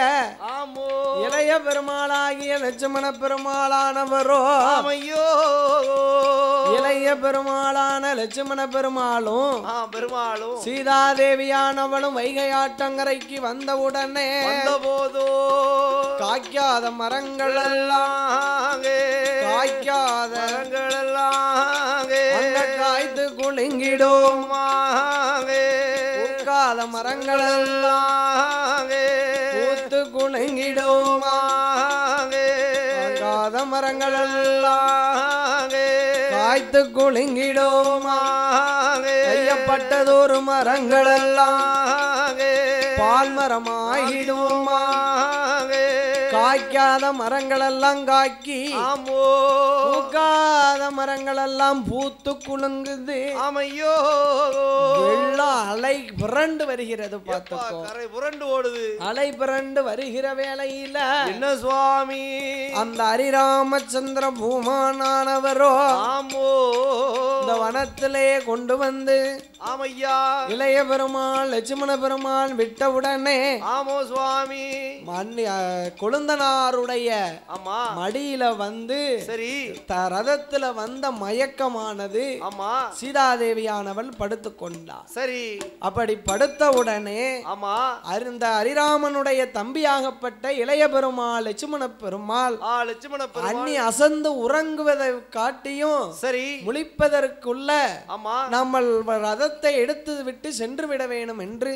ஆமோ இளைய பெருமாளாகிய லட்சுமண பெருமாளானவரோ ஆமையோ இளைய பெருமாளான லட்சுமண பெருமாளும் சீதாதேவியானவளும் வைகை ஆற்றங்கரைக்கு வந்தவுடனே வந்தபோதோ காய்க்காத மரங்கள் எல்லாம் காய்க்காத மரங்கள் எல்லாம் காய்த்து குலுங்கிடும் பூக்காத மரங்கள் எல்லாம் பூத்து குலுங்கிடும் காய்க்காத மரங்கள் எல்லாம் காய்த்து குலுங்கிடும் கையப்பட்டதொரு மரங்கள் எல்லாம் பால்மரமாகிடும் காய்க்காத மரங்கள் எல்லாம் காக்கி பூக்காத மரங்கள் எல்லாம் பூத்து குலுங்குது. ஆமையோ வெள்ளம் அலை புரண்டு வருகிறது. பார்த்துக்கோ கரை புரண்டு ஓடுது. அலை புரண்டு வருகிற வேளையில என்ன சுவாமி அந்த ஹரிராமச்சந்திர பூமானவரோ ஆமோ இந்த வனத்திலே கொண்டு வந்து ஆமையா இளைய பெருமாள் லட்சுமண பெருமாள் விட்டவுடனே ஆமோ சுவாமி கொழுந்தனாருடைய ஆமா மடியில வந்து சரி ரதத்துல வந்த மயக்கமானது ஆமா சீதாதேவியானவள் படுத்து கொண்டார். சரி அப்படி படுத்தவுடனே ஆமா அந்த ஹரிராமனுடைய தம்பியாகப்பட்ட இளைய பெருமாள் லட்சுமண பெருமாள் அன்னி அசந்து உறங்குவதை காட்டியும் சரி முழிப்பதற்குள்ள ஆமா நம்ம ரதத்தை எடுத்து விட்டு சென்று விட வேண்டும் என்று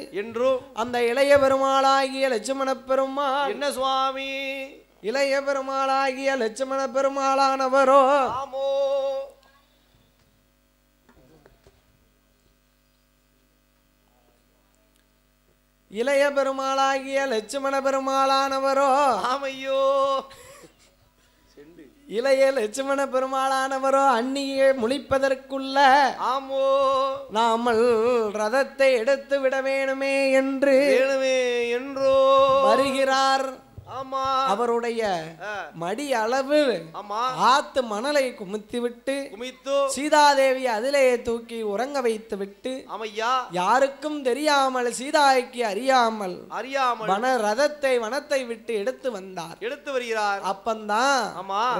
அந்த இளைய பெருமாளாகிய லட்சுமண பெருமாள் என்ன சுவாமி இளைய பெருமாளாகிய லட்சுமண பெருமாளானவரோ ஆமோ இளைய பெருமாளாகிய லட்சுமண பெருமாளானவரோ ஆமையோ இளைய லட்சுமண பெருமாளானவரோ அன்னியே முழிப்பதற்குள்ள ஆமோ நாமல் ரதத்தை எடுத்து விட வேணுமே என்று வருகிறார். ஆமா அவருடைய மடி அளவு ஆத்து மணலை குமித்து விட்டு சீதாதேவி அதிலே தூக்கி உறங்க வைத்து விட்டு யாருக்கும் தெரியாமல் சீதாய்க்கு அறியாமல் வன ரதத்தை வனத்தை விட்டு எடுத்து வருகிறார். அப்பந்தான்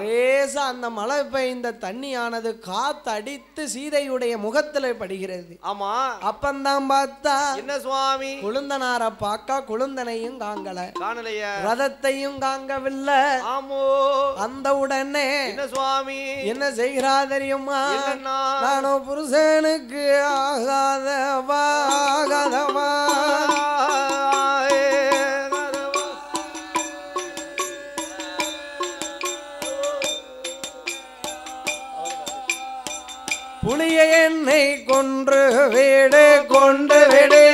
ரேசா அந்த மழை பெய்ந்த தண்ணியானது காத்து அடித்து சீதையுடைய முகத்துல படுகிறது. ஆமா அப்பந்தான் பார்த்தா என்ன சுவாமி குழுந்தனார பாக்கா குழுந்தனையும் காணலைய ரதத்தை காங்கவில்லை. ஆமோ அந்த உடனே என்ன சுவாமி என்ன செய்கிறா தெரியுமா? நானோ புருஷனுக்கு ஆகாதவா புலிய என்னை கொன்று வீடு கொண்டு விடு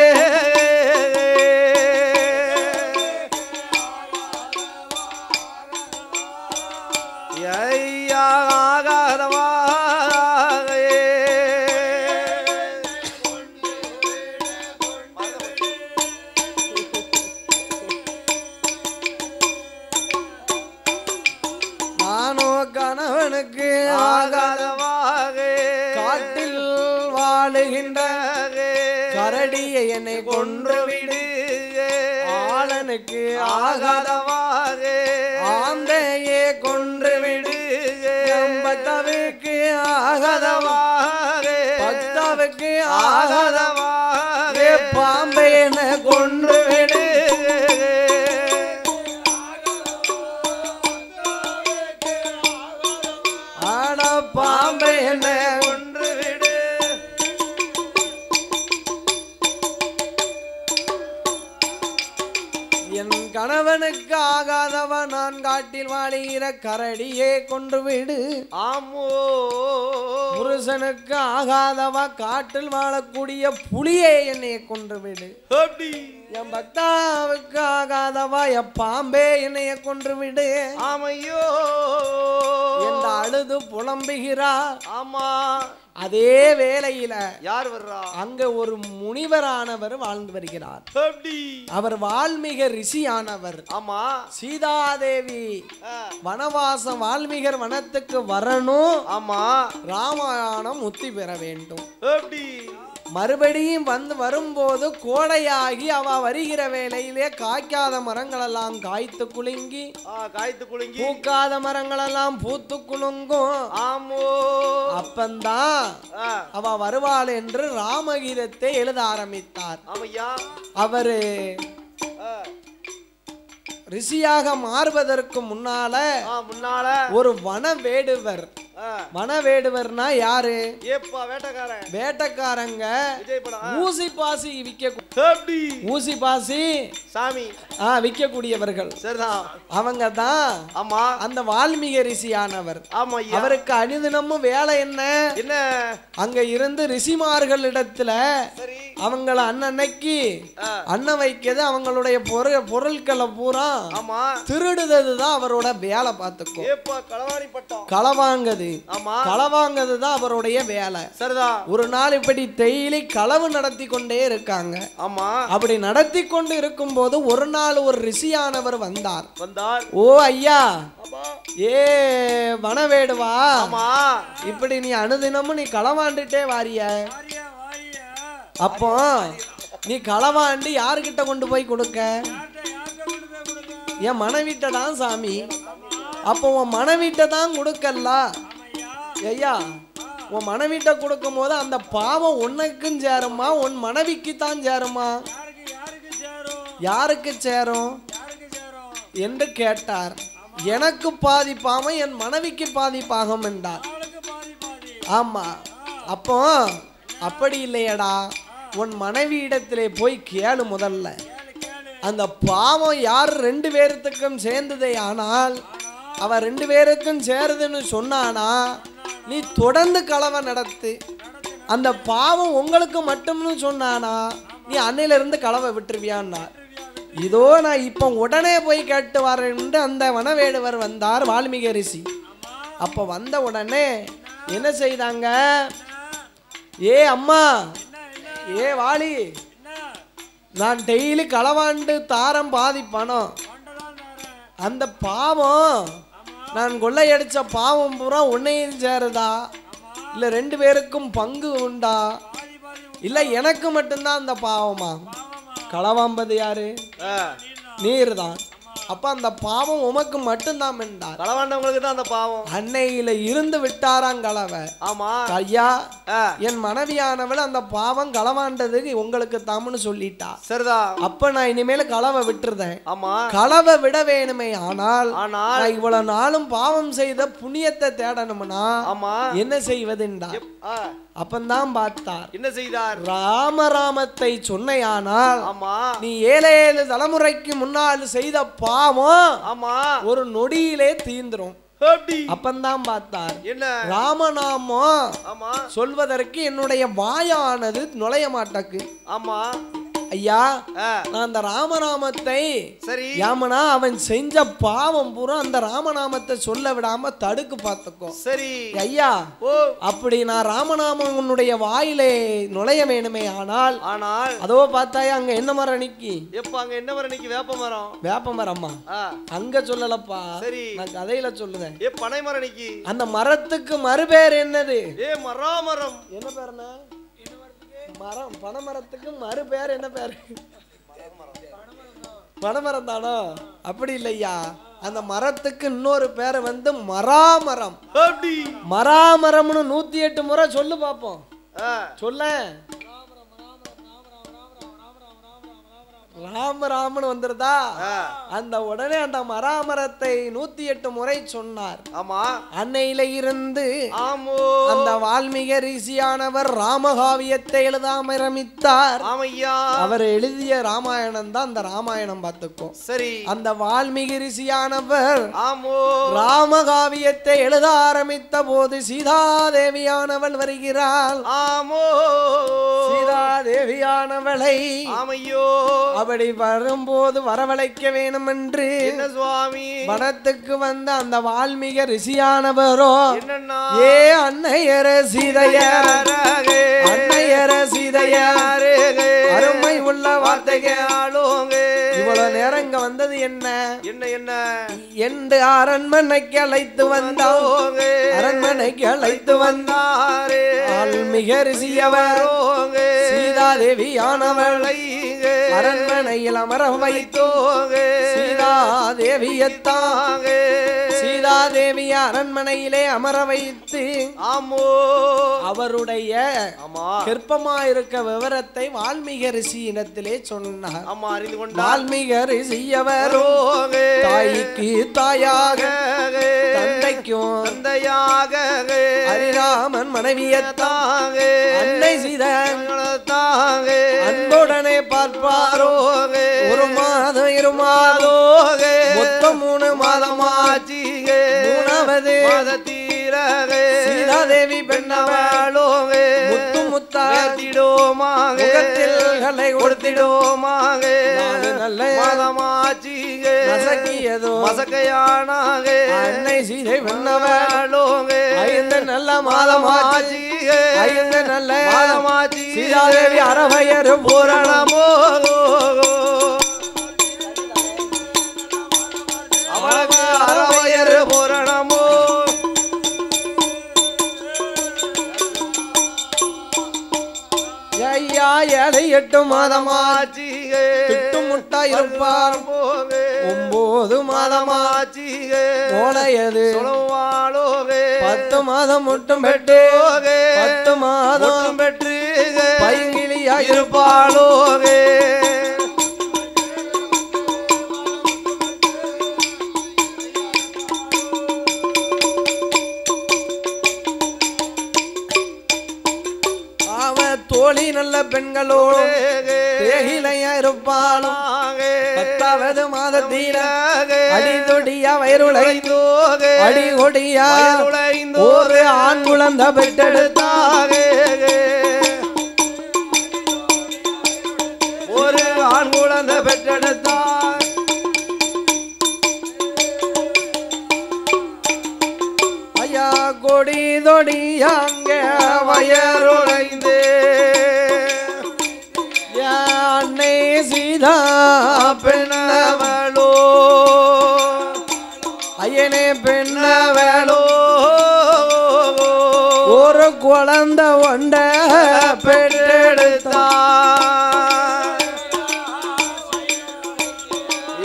நானோ கணவனுக்கு ஆகாதவாக காட்டில் வாழுகின்ற கரடியை என்னை கொன்று விடு ஆளனுக்கு ஆகாதவாக ஆந்தையே கொன்று விடு பக்தாவுக்கு ஆகாதவாக பக்தாவுக்கு ஆகாதவாக பாம்பை என கொன்று விடு ஆனா பாம்பை என்ன கொன்று விடு என் கணவனுக்கு ஆகாதவ நான் காட்டில் வாழுகிற கரடியே கொன்று விடு. ஆமோ புருஷனுக்கு ஆகாதவ காட்டில் வாழக்கூடிய புலியே என்னைய கொன்று விடு. என் பக்தாவுக்கு ஆகாத அறியாதவா பாம்பே என்னைய கொன்று விடு ஆமையோ என்று அழுது புலம்புகிறார். ஆமா. அதே வேளையில யார் வர்றா? அங்க ஒரு முனிவரானவர் வாழ்ந்து வருகிறார். அவர் வால்மீக ரிஷியானவர். ஆமா. சீதாதேவி வனவாசம் வால்மீகர் வனத்துக்கு வரணும். ஆமா. ராமாயணம் முத்தி பெற வேண்டும். மறுபடியும் வரும்போது கோடையாகி அவ வருகிற வேளையிலே காய்க்காத மரங்கள் எல்லாம் காய்த்து குலுங்கி பூக்காத மரங்கள் எல்லாம் பூத்து குலுங்கும். அப்பந்தான் அவ வருவாள் என்று ராமகீதத்தை எழுத ஆரம்பித்தார். அவரு ரிஷியாக மாறுவதற்கு முன்னால ஒரு வனவேடுவர். வனவேடுவர்னா யாரு? வேட்டக்காரங்க ஊசி பாசி ஊசி பாசி சாமி விற்கக்கூடியவர்கள். அவங்க தான் அந்த வால்மீக ரிஷியானவர். அவருக்கு அனுதினமும் வேலை என்ன? அங்க இருந்து ரிஷிமார்களிடத்துல அவங்கள அன்னைக்கு அன்ன வைக்கிறது, அவங்களுடைய பொருட்களை பூரா திருடுததுதான் அவரோட வேலை. பார்த்துக்கோ, களவாங்கது களவாங்கதுதான் அவருடைய வேலை. ஒரு நாள் இப்படி டெய்லி களவு நடத்தி கொண்டே இருக்காங்க. அப்படி நடத்தி கொண்டு இருக்கும் போது ஒரு நாள் ஒரு ரிஷியானவர் வந்தார். ஓ ஐயா, ஏ வனவேடுவா, இப்படி நீ அனுதினமும் நீ களவாண்டுட்டே வாரிய. அப்போ நீ களவாண்டு யாருக்கிட்ட கொண்டு போய் கொடுக்க? என் மனைவிட்ட தான் சாமி. அப்போ உன் மனைவிட்ட தான் கொடுக்கல ஐயா. உன் மனைவிட்ட கொடுக்கும் போது அந்த பாவம் உனக்கும் சேருமா, உன் மனைவிக்கு தான் சேருமா? யாருக்கு சேரும் என்று கேட்டார். எனக்கு பாதி பாவம், என் மனைவிக்கு பாதி பாகம் என்றார். ஆமா. அப்போ அப்படி இல்லையடா, உன் மனைவி இடத்திலே போய் கேளு முதல்ல. அந்த பாவம் யார் ரெண்டு பேர்த்துக்கும் சேர்ந்ததே ஆனால் அவ ரெண்டு பேருக்கும் சேருதுன்னு சொன்னானா நீ தொடர்ந்து களவை நடத்து. அந்த பாவம் உங்களுக்கு மட்டும்னு சொன்னானா நீ அன்னையிலிருந்து களவை விட்டுருவியான்னார். இதோ நான் இப்போ உடனே போய் கேட்டு வரேன்னு அந்த வனவேடுவர் வந்தார், வால்மீக ரிஷி. அப்போ வந்த உடனே என்ன செய்தாங்க? ஏ அம்மா, ஏ வாலி, நான் டெய்லி களவாண்டு தாரம் பாதி பணம். அந்த பாவம் நான் கொள்ளையடிச்ச பாவம் பூரா உன்னையும் சேருதா, இல்லை ரெண்டு பேருக்கும் பங்கு உண்டா, இல்லை எனக்கு மட்டும்தான் அந்த பாவமா? களவாம்பது யாரு? நீர் தான். அப்ப அந்த பாவம் உமக்கு மட்டும்தான் என்றார். களவாண்டவங்களுக்கு தான் அந்த பாவம். அன்னையில இருந்து விட்டாராம் களவை. ஆமா ஐயா, என் மனைவியானவள் அந்த பாவம் களவாண்டதுக்கு உங்களுக்கு தாம்னு சொல்லிட்டா. சரிதான். அப்ப நான் இனிமேல களவை விட்டுருதேன். ஆமா, களவை விட வேணுமே. ஆனால் இவ்வளவு நாளும் பாவம் செய்த புண்ணியத்தை தேடணும்னா என்ன செய்வதுண்டா? அப்பந்தான் பார்த்தார். என்ன செய்தார்? ராமராமத்தை சொன்னையானால் நீ 7 தலைமுறைக்கு முன்னால் செய்த பாவம் ஒரு நொடியிலே தீந்துரும். அப்பந்தான் பார்த்தார். ராமநாமம் சொல்வதற்கு என்னுடைய வாயானது நுழைய மாட்டக்கு. ஆமா ஐயா, நான் அந்த ராமநாமத்தை யாமனா அவன் செஞ்ச பாவம் பூரா அந்த ராமநாமத்தை சொல்ல விடாம தடுக்கு பார்த்துக்கோ. சரி ஐயா, அப்படி நான் ராமநாமம் உன்னுடைய வாயிலே நுழைய வேணுமே. ஆனால் அதோ பார்த்தாயா அங்க என்ன மரம் நிக்கி? எப்ப அங்க என்ன மரம் நிக்கி? வேப்ப மரம். வேப்ப மரம்மா அங்க சொல்லலப்பா, நான் கதையில சொல்லுதேன். பனை மரம் நிக்கி. அந்த மரத்துக்கு மறுபேர் என்னது? மராமரம். என்ன பேருனா? மரம். பனைமரத்துக்கு மறு பேர் என்ன பேரு? பனைமரம் தானோ? அப்படி இல்லையா, அந்த மரத்துக்கு இன்னொரு பேரை வந்து மராமரம். மராமரம்னு 108 முறை சொல்லு பாப்போம். சொல்ல ராம ராமன் வந்துருதா? அந்த உடனே அந்த மராமரத்தை 108 முறை சொன்னார். ஆமா, அன்னையில இருந்து அந்த வால்மீக ரிஷியானவர் ராமகாவியத்தை எழுதாம ஆரம்பித்தார். அவர் எழுதிய ராமாயணம் தான் அந்த ராமாயணம். பார்த்துக்கோ. சரி, அந்த வால்மீக ரிஷியானவர் ராமகாவியத்தை எழுத ஆரம்பித்த போது சீதாதேவியானவள் வருகிறாள். சீதாதேவியானவளை அப்படி வரும்போது வரவழைக்க வேணும் என்று என்ன சுவாமி வனத்துக்கு வந்த அந்த வால்மீக ரிஷியானவரோ என்னன்னா ஏ அன்னையர சீதையர் அன்னையர சீதையர் அருமை உள்ள வார்த்தைகளோங்க இவ்வளவு நேரம் இங்க வந்தது என்ன என்ன என்ன என்று அரண்மனைக்கு அழைத்து வந்தோங்க அரண்மனைக்கு அழைத்து வந்தாரே வால்மீக ரிஷியவரோங்க சீதாதேவி ஆனவளை அரண்மனையில் அமர வைத்தோங்க சீதாதேவியத்தாங்க சீதாதேவி அரண்மனையிலே அமர வைத்து ஆமோ அவருடைய கற்பமாயிருக்க விவரத்தை வால்மீக ரிஷியினத்திலே சொன்னார் ஆமா அறிந்து கொண்டார் வால்மீக ரிஷியவரோ தாய்க்கு தாயாக தந்தைக்கும் தந்தையாக ஹரிராமன் மனைவியத்தாக அன்னை சீதாங்க அன்புடனே பார்ப்பாரோ ஒரு மாதம் இரு மாதம் மொத்தம் 3 மாதமாச்சு மூணாவது சீதாதேவி பெண்ணவளோங்க முத்து முத்தாத்திடோமாக முகத்தில்களை கொடுத்திடோமாக நல்ல மாதமாச்சிங்க மசக்கியதோ மசக்கையானாக அன்னை சீதை பெண்ணவளோங்க 5 நல்ல மாதமாச்சிங்க 5 நல்ல மாதமாச்சி சீதாதேவி அரவையர் பூரணமோ அவளுக்கு அரவையர் பூரணமோ ஐயா 7 மாதமாச்சி முட்டா இருப்பார் 9 மாதமாச்சி கோலையது 10 மாதம் முட்டும் பெற்று 10 மாதம் பெற்று பைங்கிலியா இருப்பாளோவே தோழி நல்ல பெண்களோடு தேகிலையா இருப்பாளும் 10வது மாதத்தில அடிதொடியா வயிறுளைந்தோ அடிகொடியா ஒரு ஆண் குழந்தை பெற்றெடுத்தாக ஒரு ஆண் குழந்தை பெற்றெடுத்தார் ஐயா கொடி தொடியாங்க வயருளைந்தே அன்னை சீதா பெண்ணவளோ ஐயனே பெண்ணவளோ ஒரு குழந்தை ஒண்ட பெற்றெடுத்தா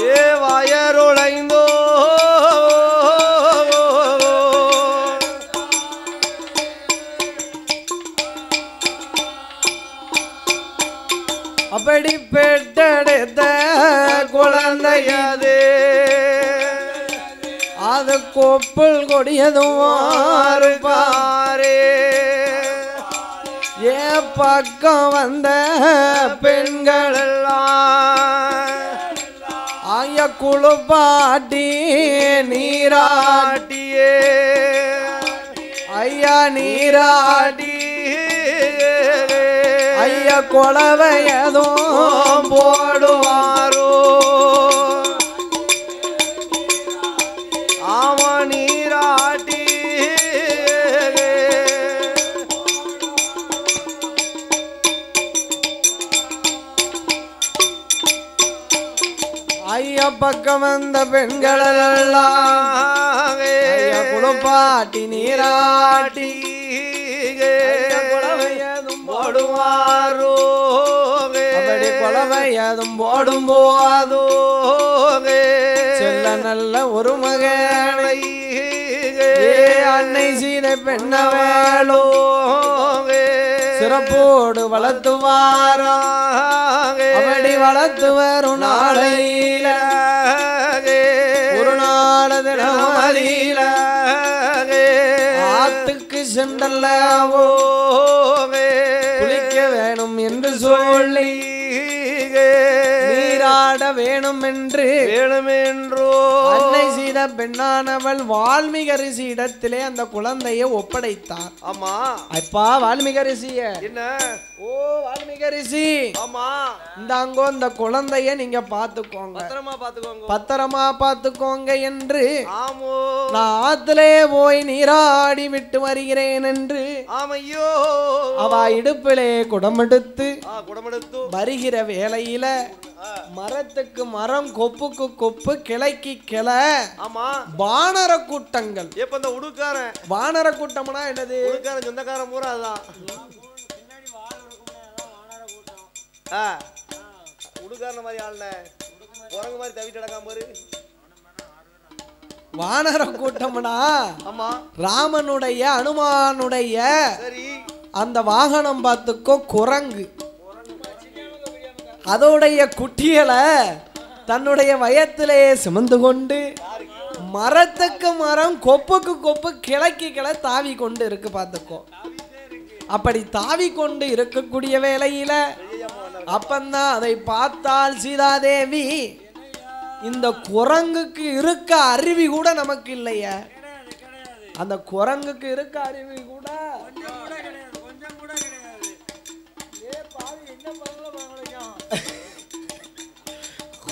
ஏ வயருளைந்தோ அப்படி பெற்றெடுத்த குழந்தையது அது கொப்புள் கொடியதும் பாரே ஏ பக்கம் வந்த பெண்கள் எல்லாம் ஆய குளுப்பாட்டி நீராட்டியே ஐயா நீராட்டி ஐயா கொலவையதும் போடுவாரோ ஆமா நீராட்டி ஐயா பக்கம் வந்த பெண்கள் எல்லாம் ஐயா குளுப்பாட்டி நீராட்டி போடுவாரோ அப்படி கொலவையதும் போடும் போதோ செல்ல நல்ல ஒரு மகனை அன்னை சீதை பெண்ணவளோ சிறப்போடு வளர்த்துவாரா அப்படி வளர்த்து வரும் நாளையில ஒரு நாள் தினமதியில ஆத்துக்கு சென்றல்லவோ குளிக்க வேணும் என்று சொல்லி நீராட வேணும் என்றோ அன்னை செய்த பெண்ணானவள் வால்மீகி ரிஷி இடத்திலே அந்த குழந்தையை ஒப்படைத்தார். ஆமா. அப்பா வால்மீகி ரிஷிய என்ன? ஓ வால்மீகி ரிஷி, ஆமா, இந்தாங்கோ இந்த குழந்தைய நீங்க பாத்துக்கோங்க, பத்திரமா பாத்துக்கோங்க, பத்திரமா பாத்துக்கோங்க என்று ஆமோ நான் ஆத்திலே போய் நீராடி விட்டு வருகிறேன் என்று ஆமையோ அவ இடுப்பிலே குடமெடுத்து வருகிற வேளையில மரத்துக்கு மரம், கொப்புக்கு கொப்பு, கிளைக்கு கிளை, ஆமா வானர கூட்டங்கள். இப்ப இந்த உடுக்காரன் வானர கூட்டம்னா என்னது? உடுக்காரன் சொந்தக்காரன் பூரா அதுதான். உடுக்காரன் மாதிரி ஆள்ல குரங்கு மாதிரி தவிட்டு அடக்காம பாரு. வானர கூட்டம்னா ஆமா ராமனுடைய அனுமானுடைய சரி அந்த வாகனம் பார்த்துக்கோ குரங்கு. அதோடைய குட்டிகளை தன்னுடைய வயத்திலே சுமந்து கொண்டு மரத்துக்கு மரம், கொப்புக்கு கொப்பு, கிளைக்கு கிளை தாவி கொண்டு இருக்கு பார்த்துக்கோ. அப்படி தாவி கொண்டு இருக்கக்கூடிய வேளையில அப்பந்தான் அதை பார்த்தால் சீதாதேவி, இந்த குரங்குக்கு இருக்க அருவி கூட நமக்கு இல்லையா? அந்த குரங்குக்கு இருக்க அருவி கூட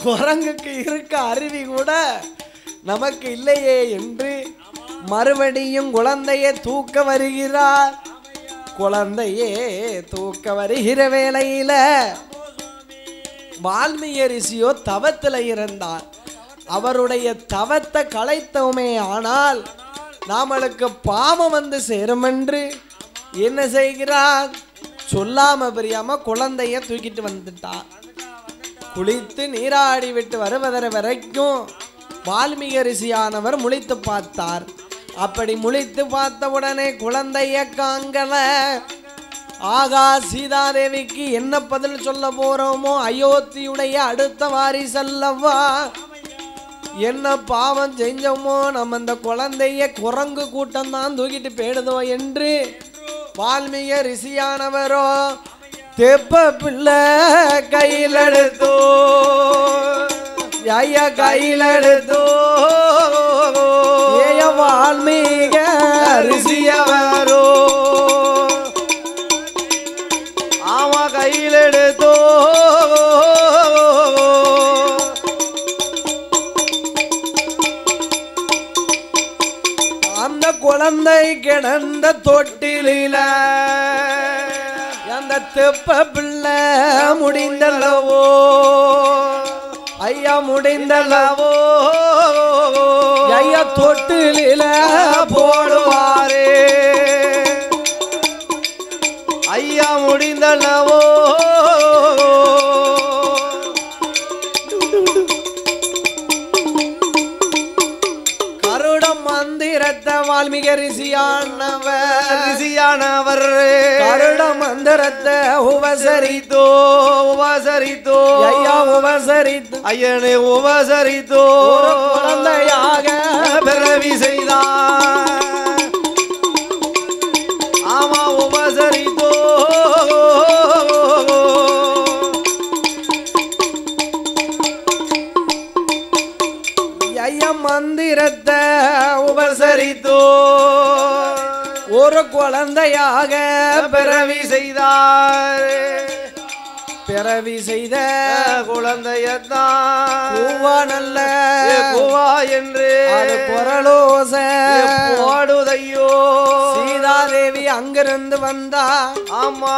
குரங்குக்கு இருக்க அருவி கூட நமக்கு இல்லையே என்று மறுபடியும் குழந்தையை தூக்க வருகிறார். குழந்தையே தூக்க வருகிற வேளையில வால்மீகி ரிஷியோ தவத்தில் இருந்தார். அவருடைய தவத்தை களைத்தோமே ஆனால் நாமளுக்கு பாவம் வந்து சேரும் என்று என்ன செய்கிறார்? சொல்லாம பிரியாம குழந்தைய தூக்கிட்டு வந்துட்டார். குளித்து நீராடி விட்டு வருவதற்கு வரைக்கும் வால்மீகி ரிஷியானவர் முழித்து பார்த்தார். அப்படி முழித்து பார்த்த உடனே குழந்தைய காங்கல. ஆகா, சீதாதேவிக்கு என்ன பதில் சொல்ல போறோமோ? அயோத்தியுடைய அடுத்த வாரிசல்லவா, என்ன பாவம் செஞ்சோமோ? நம்ம இந்த குழந்தைய குரங்கு கூட்டம் தான் தூக்கிட்டு போயிடுதோ என்று வால்மீகி ரிஷியானவரோ தெப்ப பிள்ளை கையில் எடுத்தோ, ஐயா கையில் எடுத்தோ, ஏய வால்மீகி ரிஷியவரோ ஆமா கையில் எடுத்தோ. அந்த குழந்தை கிடந்த தொட்டில அந்த தெப்ப பிள்ளை முடிந்தல்லவோ, ஐயா முடிந்தல்லவோ, ஐயா தொட்டில போடுவாரே, ஐயா முடிந்தல்லவோ. கருட மந்திரத்தை வால்மீகி ரிஷியானவர் கருட மந்திரத்தை உபசரித்தோ, உபசரித்தோ, ஐயா உபசரித்து ஐயனை உபசரித்தோ குழந்தையாக பிறவி செய்தார். ஆமா உபசரித்தோ. ஐயா மந்திரத்தை உபசரித்தோ ஒரு குழந்தையாக பிறவி செய்தார். பிறவி செய்த குழந்தையத்தான் பூவா நல்ல பூவா என்று அது குரலோச பாடுதையோ. சீதாதேவி அங்கிருந்து வந்தா. ஆமா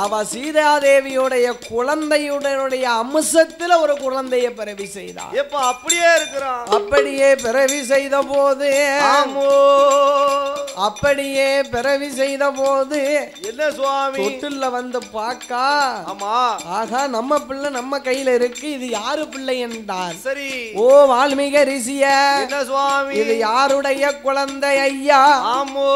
அவ சீதாதேவியுடைய குழந்தையுடைய அம்சத்துல ஒரு குழந்தைய பிறவி செய்தா. எப்ப அப்படியே இருக்கிறான். அப்படியே பிறவி செய்த போது, ஆமோ அப்படியே பிறவி செய்த போது என்ன சுவாமி தொட்டில்ல வந்து பாக்கா. ஆமா ஆகா, நம்ம பிள்ளை நம்ம கையில இருக்கு, இது யாரு பிள்ளை என்றார். சரி. ஓ வால்மீகி ரிஷிய, என்ன சுவாமி இது யாருடைய குழந்தை ஐயா? ஆமோ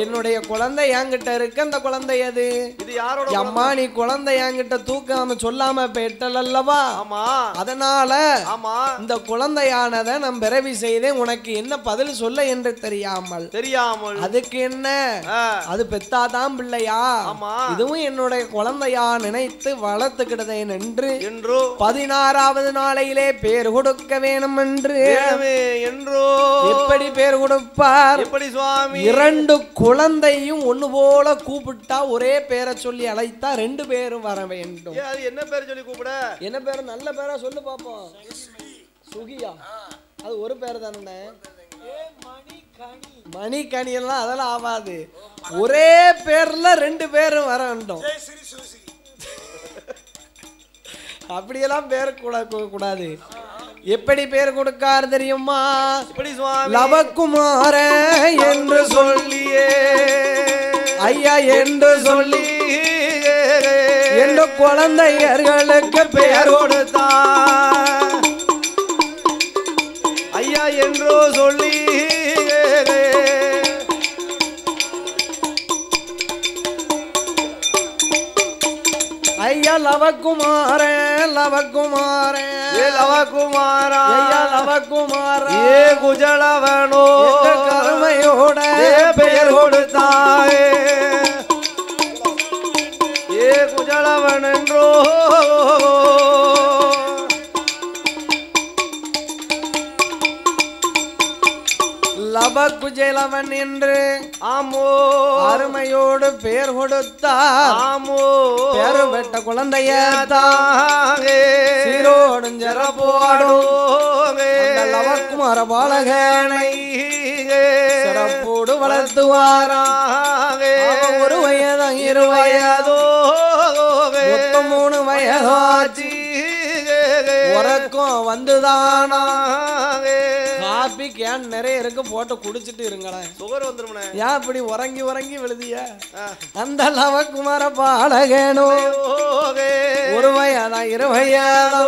என்னுடைய குழந்தை என்கிட்ட இருக்கு. அந்த குழந்தை அது இது யாரோட? அம்மா, நீ குழந்தை என்கிட்ட தூக்காம சொல்லாம போயிட்டல் அல்லவா? ஆமா அதனால ஆமா இந்த குழந்தையானதை நான் பிறவி செய்தேன், உனக்கு என்ன பதில் சொல்ல என்று தெரியாமல் அதுக்கு என்ன அது பெத்தாதான் பிள்ளையா இதுவும் என்னுடைய குழந்தையா நினைத்து வளர்த்துக்கிட்டதேன் என்று 16வது நாளையிலே பேர் கொடுக்க வேணும் என்று எப்படி பேர் கொடுப்பார் எப்படி சுவாமி 2 குழந்தையும் ஒண்ணு போல கூப்பிட்டா ஒரே பேரை சொல்லி அழைத்தா 2 பேரும் வர வேண்டும் அது என்ன பேர் சொல்லி கூப்பிட என்ன பேர் நல்ல பேரா சொல்லு பாப்போம் சுகியா அது ஒரு பேர் தானே மணிக்கணி எல்லாம் அதெல்லாம் ஆகாது ஒரே பேர்ல 2 பேரும் வர வேண்டும் அப்படியெல்லாம் பேர் கூடாது எப்படி பேர் கொடுக்கார் தெரியுமா லவகுமார என்று சொல்லியே ஐயா என்று சொல்லி என்ற குழந்தையர்களுக்கு பெயர் கொடுத்தார் ஐயா என்றோ சொல்லி ஐயா லவகுமார லவகுமார லவகுமார ஐயா லவகுமார ஏ குஜலவனோ கருமையோட பெயர் கொடுத்தாயே ஏ குஜலவன் என்றோ லவகுஜலவன் என்று ஆமோ அருமையோடு பேர் கொடுத்தார் ஆமோ பேரு பெற்ற குழந்தைய சீரோடும் ஜரப்போடும் லவகுமார பாலகனை சிறப்போடு வளர்த்துவாராக ஒரு வயதோ 2 வயதோ 3 வயதாச்சு உறக்கம் வந்துதானா காபி கேன் நிறைய இருக்கு போட்டு குடிச்சிட்டு இருங்களேன் சுகர் வந்துருமே ஏன் இப்படி உறங்கி உறங்கி விழுதிய அந்த லவகுமார பாலகனோ 1 வயதா 2 வயதோ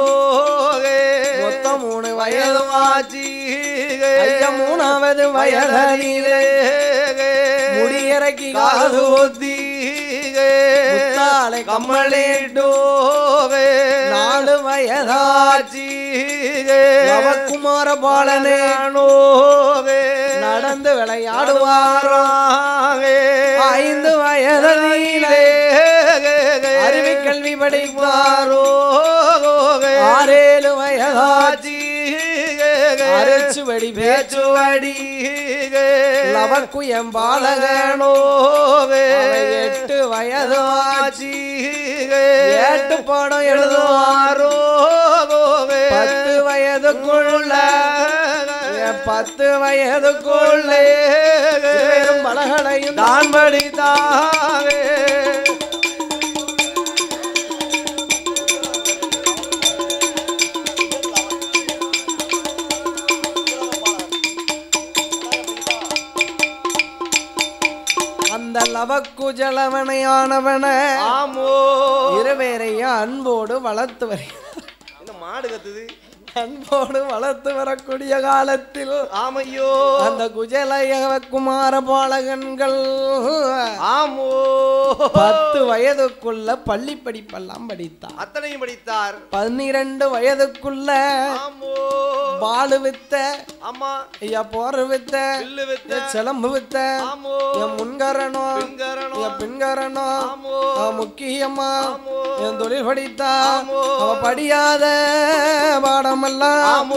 மொத்தம் 3 வயது ஆச்சு ஐயா 3வது வயதிலே முடியிறக்கி காது ஊத்தி முத்தாலை கம்மலேட்டோ 4 வயதாச்சு லவகுமார பாலனே நடந்து விளையாடுவாராக 5 வயதிலே அறிவி கல்வி படிப்பாரோ 6-7 வயதாச்சு அரைச்சுவடி பேச்சுவடி லவகுயம் பாலகனோ 8 வயதாச்சு 8 பாடம் எழுதுவாரோ 10 வயதுக்குள்ள 10 வயதுக்குள்ளே பலகளையும் தான் படித்தாவே அந்த லவகுஜலவனையானவன ஆமோ 2 பேரையும் அன்போடு வளர்த்து வருகிறார் இந்த மாடு கத்துது அன்போடு வளர்த்து வரக்கூடிய காலத்தில் ஆமையோ அந்த குஜலகுமார பாலகன்கள் ஆமோ 10 வயதுக்குள்ள பள்ளி படிப்பெல்லாம் படித்தார் அத்தனையும் படித்தார் 12 வயதுக்குள்ள ஆமோ பாலு வித்த அம்மா ஐயா போர் வித்த வில்லு வித்த சிலம்பு வித்த ஆமோ என் முன்கரணோ என் பின்கரணோ ஆமோ முக்கியமா என் தொழில் படித்தா அவ படியாத பாடமெல்லாம்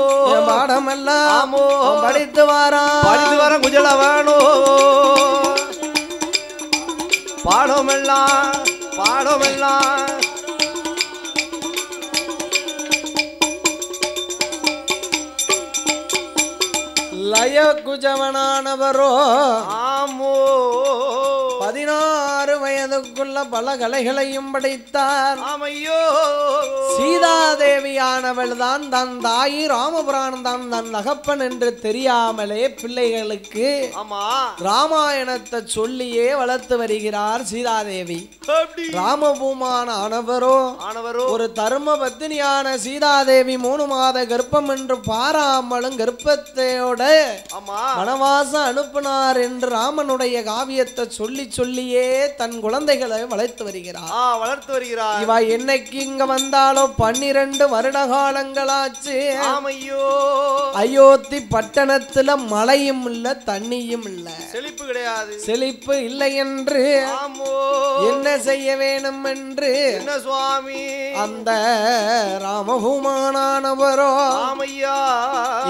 பாடமெல்லாம் படித்து வாரான் குஜலவனோ பாடமெல்லாம் லயகுஜவனானவரோ ஆமோ 16 வயதுக்குள்ள பல கலைகளையும் படைத்தார் ஆமையோ சீதாதேவியானவள் தான் தன் தாயி ராமபுராணம் தான் தன் நகப்பன் என்று தெரியாமலே பிள்ளைகளுக்கு ஆமா ராமாயணத்தை சொல்லியே வளர்த்து வருகிறார் சீதாதேவி ராமபூமான ஆனவரோ ஒரு தர்ம பத்தினியான சீதாதேவி 3 மாத கர்ப்பம் என்று பாராமலும் கர்ப்பத்தையோட வனவாசம் அனுப்பினார் என்று ராமனுடைய காவியத்தை சொல்லி சொல்லியே தன் குழந்தைகளை வளர்த்து வருகிறார் இவ என்னைக்கு இங்க வந்தாலோ 12 வருட காலங்களாச்சு. ஆமையோ அயோத்தி பட்டணத்துல மழையும் இல்ல தண்ணியும் இல்ல, செழிப்பு கிடையாது. செழிப்பு இல்லை என்று ஆமோ என்ன செய்ய வேணும் என்று என்ன சுவாமி அந்த ராமபூமானவரோ ஆமையா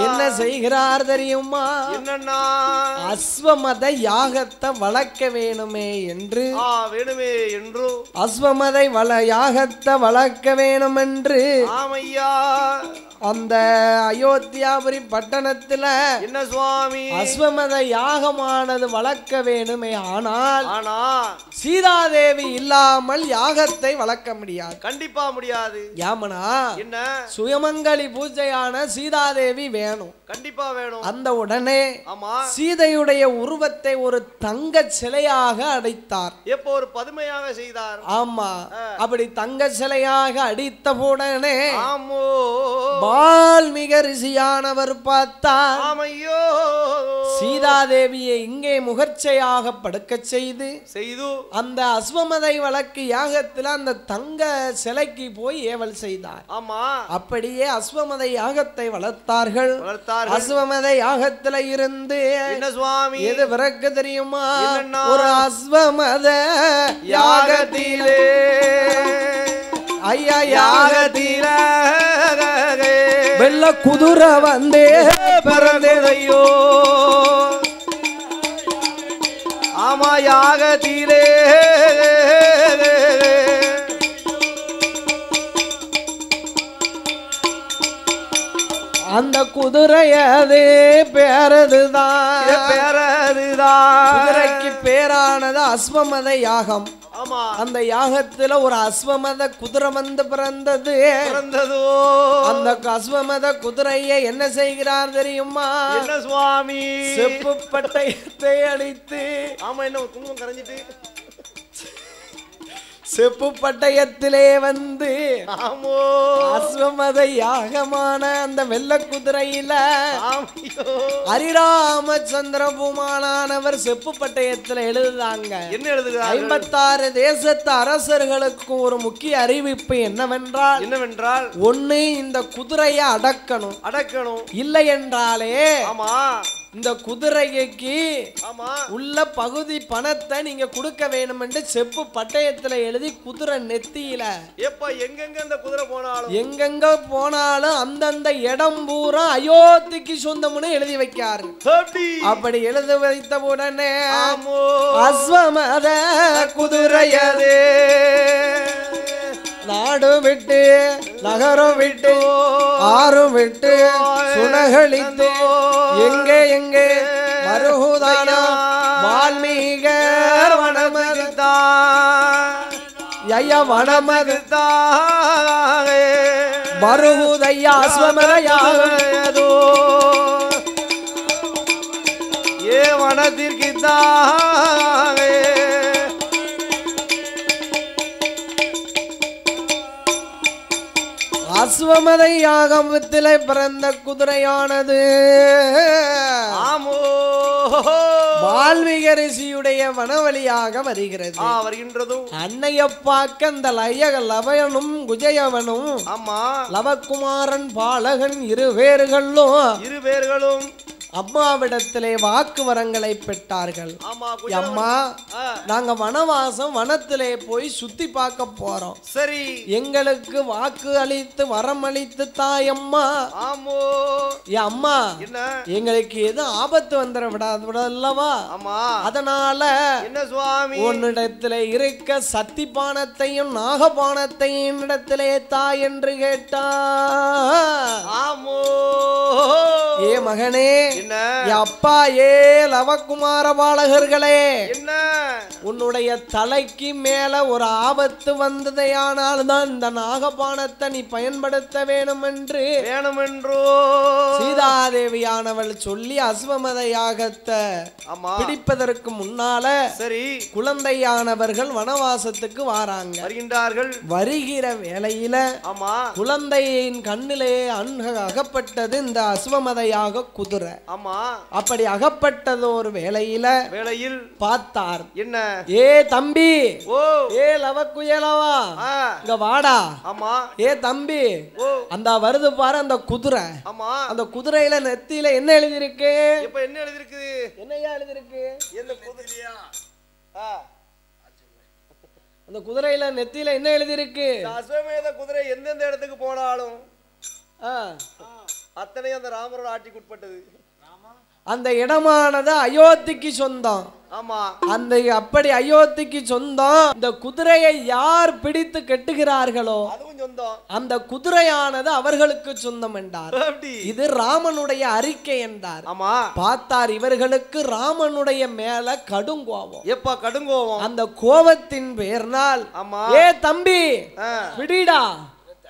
என்ன செய்கிறார் தெரியுமா? என்னன்னா அஸ்வமத யாகத்தை வளர்க்க வேணுமே என்று வேணுமே என்று அஸ்வமத யாகத்தை வளர்க்க வேணும் என்று ஆமையா அந்த அயோத்தியாபுரி பட்டணத்துல என்ன சுவாமி அஸ்வமத யாகமானது வளர்க்க வேணுமே. ஆனால் சீதாதேவி இல்லாமல் யாகத்தை வளர்க்க முடியாது, கண்டிப்பா முடியாது. யாமனா என்ன சுயமங்கலி பூஜையான சீதாதேவி வேணும், கண்டிப்பா வேணும். அந்த உடனே ஆமா சீதையுடைய உருவத்தை ஒரு தங்க சிலையாக அடித்தார். எப்போ ஒரு பதுமையாக செய்தார். ஆமா, அப்படி தங்க சிலையாக அடித்த உடனே ஆமோ வால்மீக ரிஷியானவர் பார்த்தார். ஆமையோ சீதாதேவியை இங்கே முகர்ச்சையாக படுக்க செய்து அந்த அஸ்வமதை வழக்கு யாகத்தில் அந்த தங்க சிலைக்கு போய் ஏவல் செய்தார். ஆமா, அப்படியே அஸ்வமதை யாகத்தை வளர்த்தார்கள். அஸ்வமதை யாகத்துல இருந்து என்ன சுவாமி எது பிறகு தெரியுமா? ஒரு அஸ்வமத யாகத்திலே ஐயா யாகத்தில வெள்ள குதிரை வந்தே பிறந்ததையோ. ஆமா, யாகத்திலே அந்த குதிரையதே பேரதுதான், குதிரைக்கு பேரானது அஸ்வமத யாகம். அந்த யாகத்துல ஒரு அஸ்வமத குதிரை வந்து பிறந்தது. அந்த அஸ்வமத குதிரையை என்ன செய்கிறார் தெரியுமா? என்ன சுவாமி? செப்பு பட்டயத்தை அடித்து, ஆமா, என்ன குங்குமம் கரைஞ்சிட்டு செப்பு பட்டயத்திலே வந்து அஸ்வமத யாகமான அந்த வெள்ள குதிரையில ஹரிராமச்சந்திர பூமானவர் செப்பு பட்டயத்துல எழுதுதாங்க. என்ன எழுதுகிறார்? 56 தேசத்து அரசர்களுக்கு ஒரு முக்கிய அறிவிப்பு என்னவென்றால் ஒண்ணு இந்த குதிரையை அடக்கணும், இல்லை என்றாலே இந்த குதிரைக்கு உள்ள பகுதி பணத்தை நீங்க கொடுக்க வேணும் என்று செப்பு பட்டயத்துல எழுதி குதிரை நெத்தியில எங்கெங்க போனாலும் அந்தந்த இடம் பூரா அயோத்திக்கு சொந்தம்னு எழுதி வைக்காரு. அப்படி எழுதி வைத்த உடனே அஸ்வமத குதிரையதே நாடு விட்டு நகரம் விட்டு ஆறும் விட்டு சுனகளித்து எங்கே எங்கே மருகுதானா வால்மீக வனமதுதா ஐயா வனமதுதா மருகுதையா அஸ்வமதையாகதோ ஏ வனத்திற்கிதா அஸ்வமதை யாகத்திலே பிறந்த குதிரையானது வால்மீக ரிஷியுடைய வனவழியாக வருகிறது. அன்னைய பார்க்க அந்த லவயனும் குஜயவனும் லவகுமாரன் பாலகன் இருவேர்களும் அம்மாவிடத்திலே வாக்கு வரங்களை பெற்றார்கள். அம்மா, நாங்க வனவாசம் வனத்திலே போய் சுத்தி பார்க்க போறோம். சரி, எங்களுக்கு வாக்கு அளித்து வரம் அளித்து தாயம்மா. அம்மா, எங்களுக்கு எதுவும் ஆபத்து வந்துட விடாதல்லவா? அதனால என்ன சுவாமி, உன்னிடத்திலே இருக்க சக்தி பானத்தையும் நாகபானத்தையும் இடத்திலே தாய் என்று கேட்டா. ஏ மகனே, அப்பா, ஏ லவகுமார பாலகர்களே, உன்னுடைய தலைக்கு மேல ஒரு ஆபத்து வந்ததையானால் தான் இந்த நாகபானத்தை நீ பயன்படுத்த வேணும் என்று சீதா சீதாதேவியானவள் சொல்லி அஸ்வமத யாகத்தை பிடிப்பதற்கு முன்னால சரி குழந்தையானவர்கள் வனவாசத்துக்கு வராங்க வருகின்றார்கள் வருகிற வேளையில ஆமா குழந்தையின் கண்ணிலே அகப்பட்டது இந்த அஸ்வமத யாக குதிரை ஆமா அப்படி அகப்பட்டது ஒரு வேளையில் பார்த்தார் என்ன ஏ தம்பி ஓ ஏ லவக்குயலவா இங்க வாடா ஆமா ஏ தம்பி அந்த வருது பாரு அந்த குதிரை ஆமா அந்த குதிரையில நெத்தியில என்ன எழுதி இருக்கு இப்ப என்ன எழுதி இருக்கு என்னையா எழுதி இருக்கு இந்த குதிரையா அந்த குதிரையில நெத்தியில என்ன எழுதி இருக்கு அஸ்வமேத குதிரை எந்தெந்த இடத்துக்கு போனாலும் அத்தனை அந்த ராமரோட ஆட்சிக்கு உட்பட்டது அந்த இடமானது அயோத்திக்கு சொந்தம் ஆமா அந்த அப்படி அயோத்திக்கு சொந்தம் இந்த குதிரையை யார் பிடித்து கட்டுகிறார்களோ அதுவும் சொந்தம் அந்த குதிரையானது அவர்களுக்கு சொந்தம் என்றார் இது ராமனுடைய அறிக்கை என்றார் ஆமா பார்த்தார் இவர்களுக்கு ராமனுடைய மேல கடுங்கோபம் எப்ப கடுங்கோபம் அந்த கோபத்தின் பேர்னால் ஆமா ஏ தம்பி பிடிடா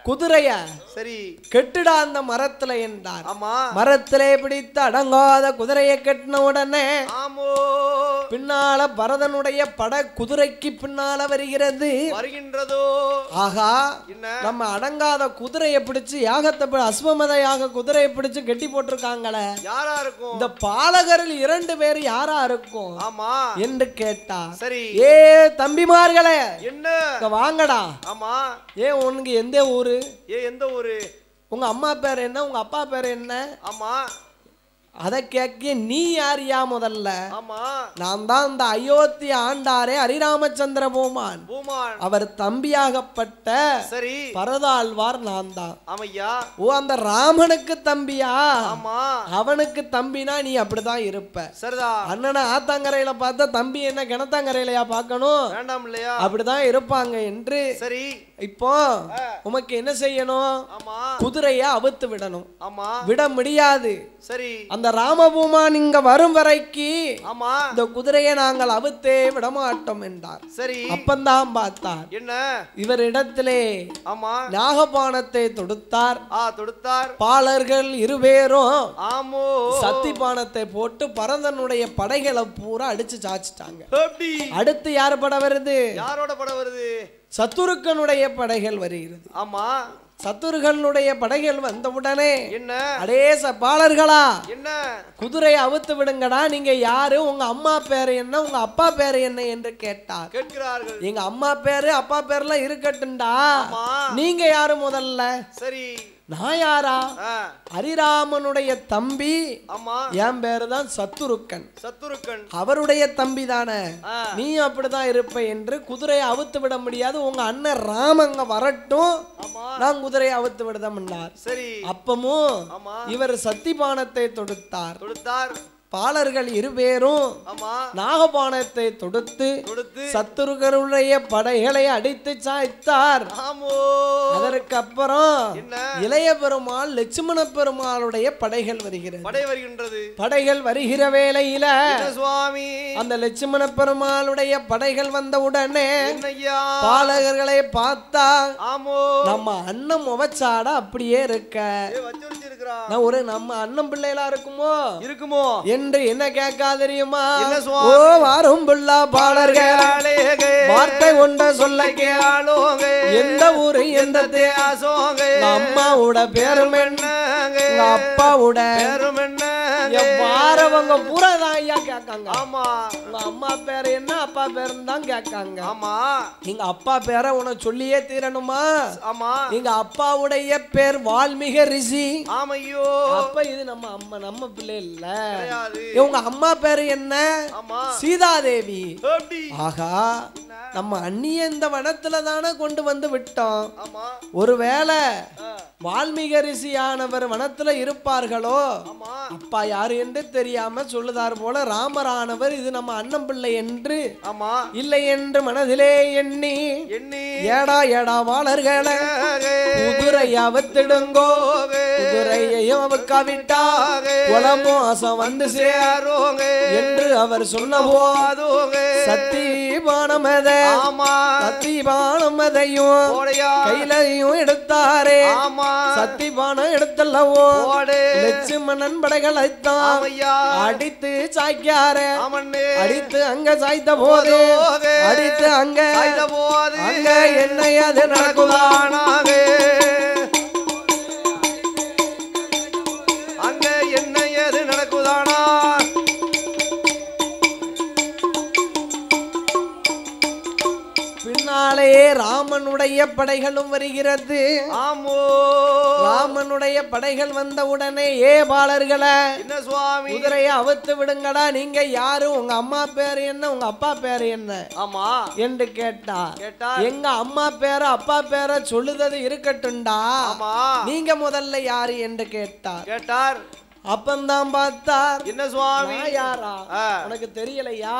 குதிரைய சரி கெட்டுடா அந்த மரத்துல என்றார் ஆமா மரத்திலே பிடித்து அடங்காத குதிரையை கட்டின உடனே ஆமோ பின்னால பரதனுடைய பட குதிரைக்கு பின்னால வருகின்றதோ ஆகா நம்ம அடங்காத குதிரையை பிடிச்சு யாகத்தை அஸ்வமத யாக குதிரையை பிடிச்சு கட்டி போட்டிருக்காங்களே யாரா இருக்கும் இந்த பாலகரில் 2 பேர் யாரா இருக்கும் ஆமா என்று கேட்டா சரி ஏ தம்பிமார்களே என்ன வாங்கடா ஆமா ஏ உனக்கு எந்த ஊரு ஏ எந்த ஊரு உங்க அம்மா பேர் என்ன உங்க அப்பா பேர் என்ன ஆமா அத கேட்க நீ யாரியா முதல்ல ஆமா நான் தான் இந்த அயோத்தி ஆண்டாரே ஹரிராமச்சந்திர பூமான் அவர் தம்பியாகப்பட்ட சரி பரதாழ்வார் நான் தான் ஆமையா ஓ அந்த ராமனுக்கு தம்பியா ஆமா அவனுக்கு தம்பினா நீ அப்படிதான் இருப்ப சரிதா அண்ணனை ஆத்தாங்கரையில பார்த்தா தம்பி என்ன கிணத்தாங்கரையிலயா பார்க்கணும் வேண்டாம் இல்லையா அப்படிதான் இருப்பாங்க என்று சரி இப்போ உமக்கு என்ன செய்யணும் குதிரைய அவுத்து விடணும் ஆமா விட முடியாது சரி அந்த ராமபூமான் இங்க வரும் வரைக்கு ஆமா இந்த குதிரையை நாங்கள் அவுத்தே விட மாட்டோம் என்றார் சரி அப்பந்தான் பார்த்தார் என்ன இவரிடத்திலே ஆமா நாகபானத்தை தொடுத்தார் பாலர்கள் 2 பேரும் ஆமோ சத்திபானத்தை போட்டு பரதனுடைய படைகளை பூரா அடிச்சு சாச்சிட்டாங்க அடுத்து யார் படம் வருது யாரோட படம் வருது சத்துருக்கனுடைய படைகள் வருகிறது ஆமா சத்துருகனுடைய படைகள் வந்தவுடனே என்ன அடேச பாலர்களா என்ன குதிரையை அவுத்து விடுங்கடா நீங்க யாரு உங்க அம்மா பேரு என்ன உங்க அப்பா பேரு என்ன என்று கேட்கிறார்கள் எங்க அம்மா பேரு அப்பா பேர்லாம் இருக்கட்டும்டா நீங்க யாரு முதல்ல சரி நான் யாரா ஹரிராமனுடைய தம்பி என் பேரு தான் சத்துருக்கன் அவருடைய தம்பி தானே நீ அப்படிதான் இருப்ப என்று குதிரையை அவுத்து விட முடியாது உங்க அண்ணன் ராமங்க வரட்டும் நான் குதிரையை அவுத்து விடுதம்னார் சரி அப்பமும் இவர் சத்திபானத்தை தொடுத்தார் பாலர்கள் 2 பேரும் நாகபானத்தை தொடுத்து சத்துருகருடைய படைகளை அடித்து சாய்த்தார் அதற்கு அப்புறம் இளைய பெருமாள் லட்சுமண பெருமாளுடைய படைகள் படைகள் வருகிற வேளையில சுவாமி அந்த லட்சுமண பெருமாளுடைய படைகள் வந்தவுடனே பாலகர்களை பார்த்தா நம்ம அண்ணன் முவச்சாட அப்படியே இருக்க ஒரு நம்ம அண்ணன் பிள்ளைகளா இருக்குமோ என்று என்ன கேட்கா தெரியுமா ஓ வாரும் பிள்ளா பாலர்களே வார்த்தை ஒன்ற சொல்ல கேளாலோங்க எந்த ஊரு எந்த தேசோங்க அம்மாவோட பேரும் என்ன அப்பாவோட பேரும் என்ன வாரவங்க பூரா தான் ஐயா கேட்காங்க ஆமா உங்க அம்மா பேரு என்ன அப்பா பேருன்னு தான் கேட்காங்க ஆமா எங்க அப்பா பேரை உனக்கு சொல்லியே தீரணுமா ஆமா எங்க அப்பாவுடைய பேர் வால்மீக ரிஷி ஆமையோ அப்ப இது நம்ம பிள்ளை இல்ல உங்க அம்மா பேரு என்ன சீதாதேவி ஆகா நம்ம அண்ணிய இந்த வனத்துல தானே கொண்டு வந்து விட்டோம் ஒருவேளை வால்மீக ரிஷியானவர் வனத்துல இருப்பார்களோ அப்பா யாரு என்று தெரியாம சொல்லுதார் போல ராமரானவர் இது நம்ம அண்ணன் பிள்ளை என்று இல்லை என்று மனதிலே எண்ணி ஏடா வாளர்களே குதிரையை அவுத்திடுங்கோ குதிரையையும் அவுக்காவிட்டா குலமோசம் வந்து சேரோங்க என்று அவர் சொன்ன போது சத்தி பானமத சத்தி பானமதையும் கையிலையும் எடுத்தாரே சத்தி பானம் எடுத்தல்லவோ லட்சுமணன் படைகளைத்தான் அடித்து சாய்க்காரே அடித்து அங்க சாய்த்த போது அடித்து அங்க என்னை அது நடக்குதானாவே அங்க என்ன ஏது நடக்குதானா பின்னாலே ராமனுடைய படைகளும் வருகிறது ராமனுடைய படைகள் வந்த உடனே பாலர்களை என்ன சுவாமி குதிரையை அவுத்து விடுங்கடா நீங்க யாரு உங்க அம்மா பேரு என்ன உங்க அப்பா பேரு என்ன என்று கேட்டா எங்க அம்மா பேர அப்பா பேர சொல்லுறது இருக்கட்டும்டா நீங்க முதல்ல யாரு என்று கேட்டார் அப்பந்தான் பார்த்தார் என்ன சுவாமி யாரா உனக்கு தெரியலையா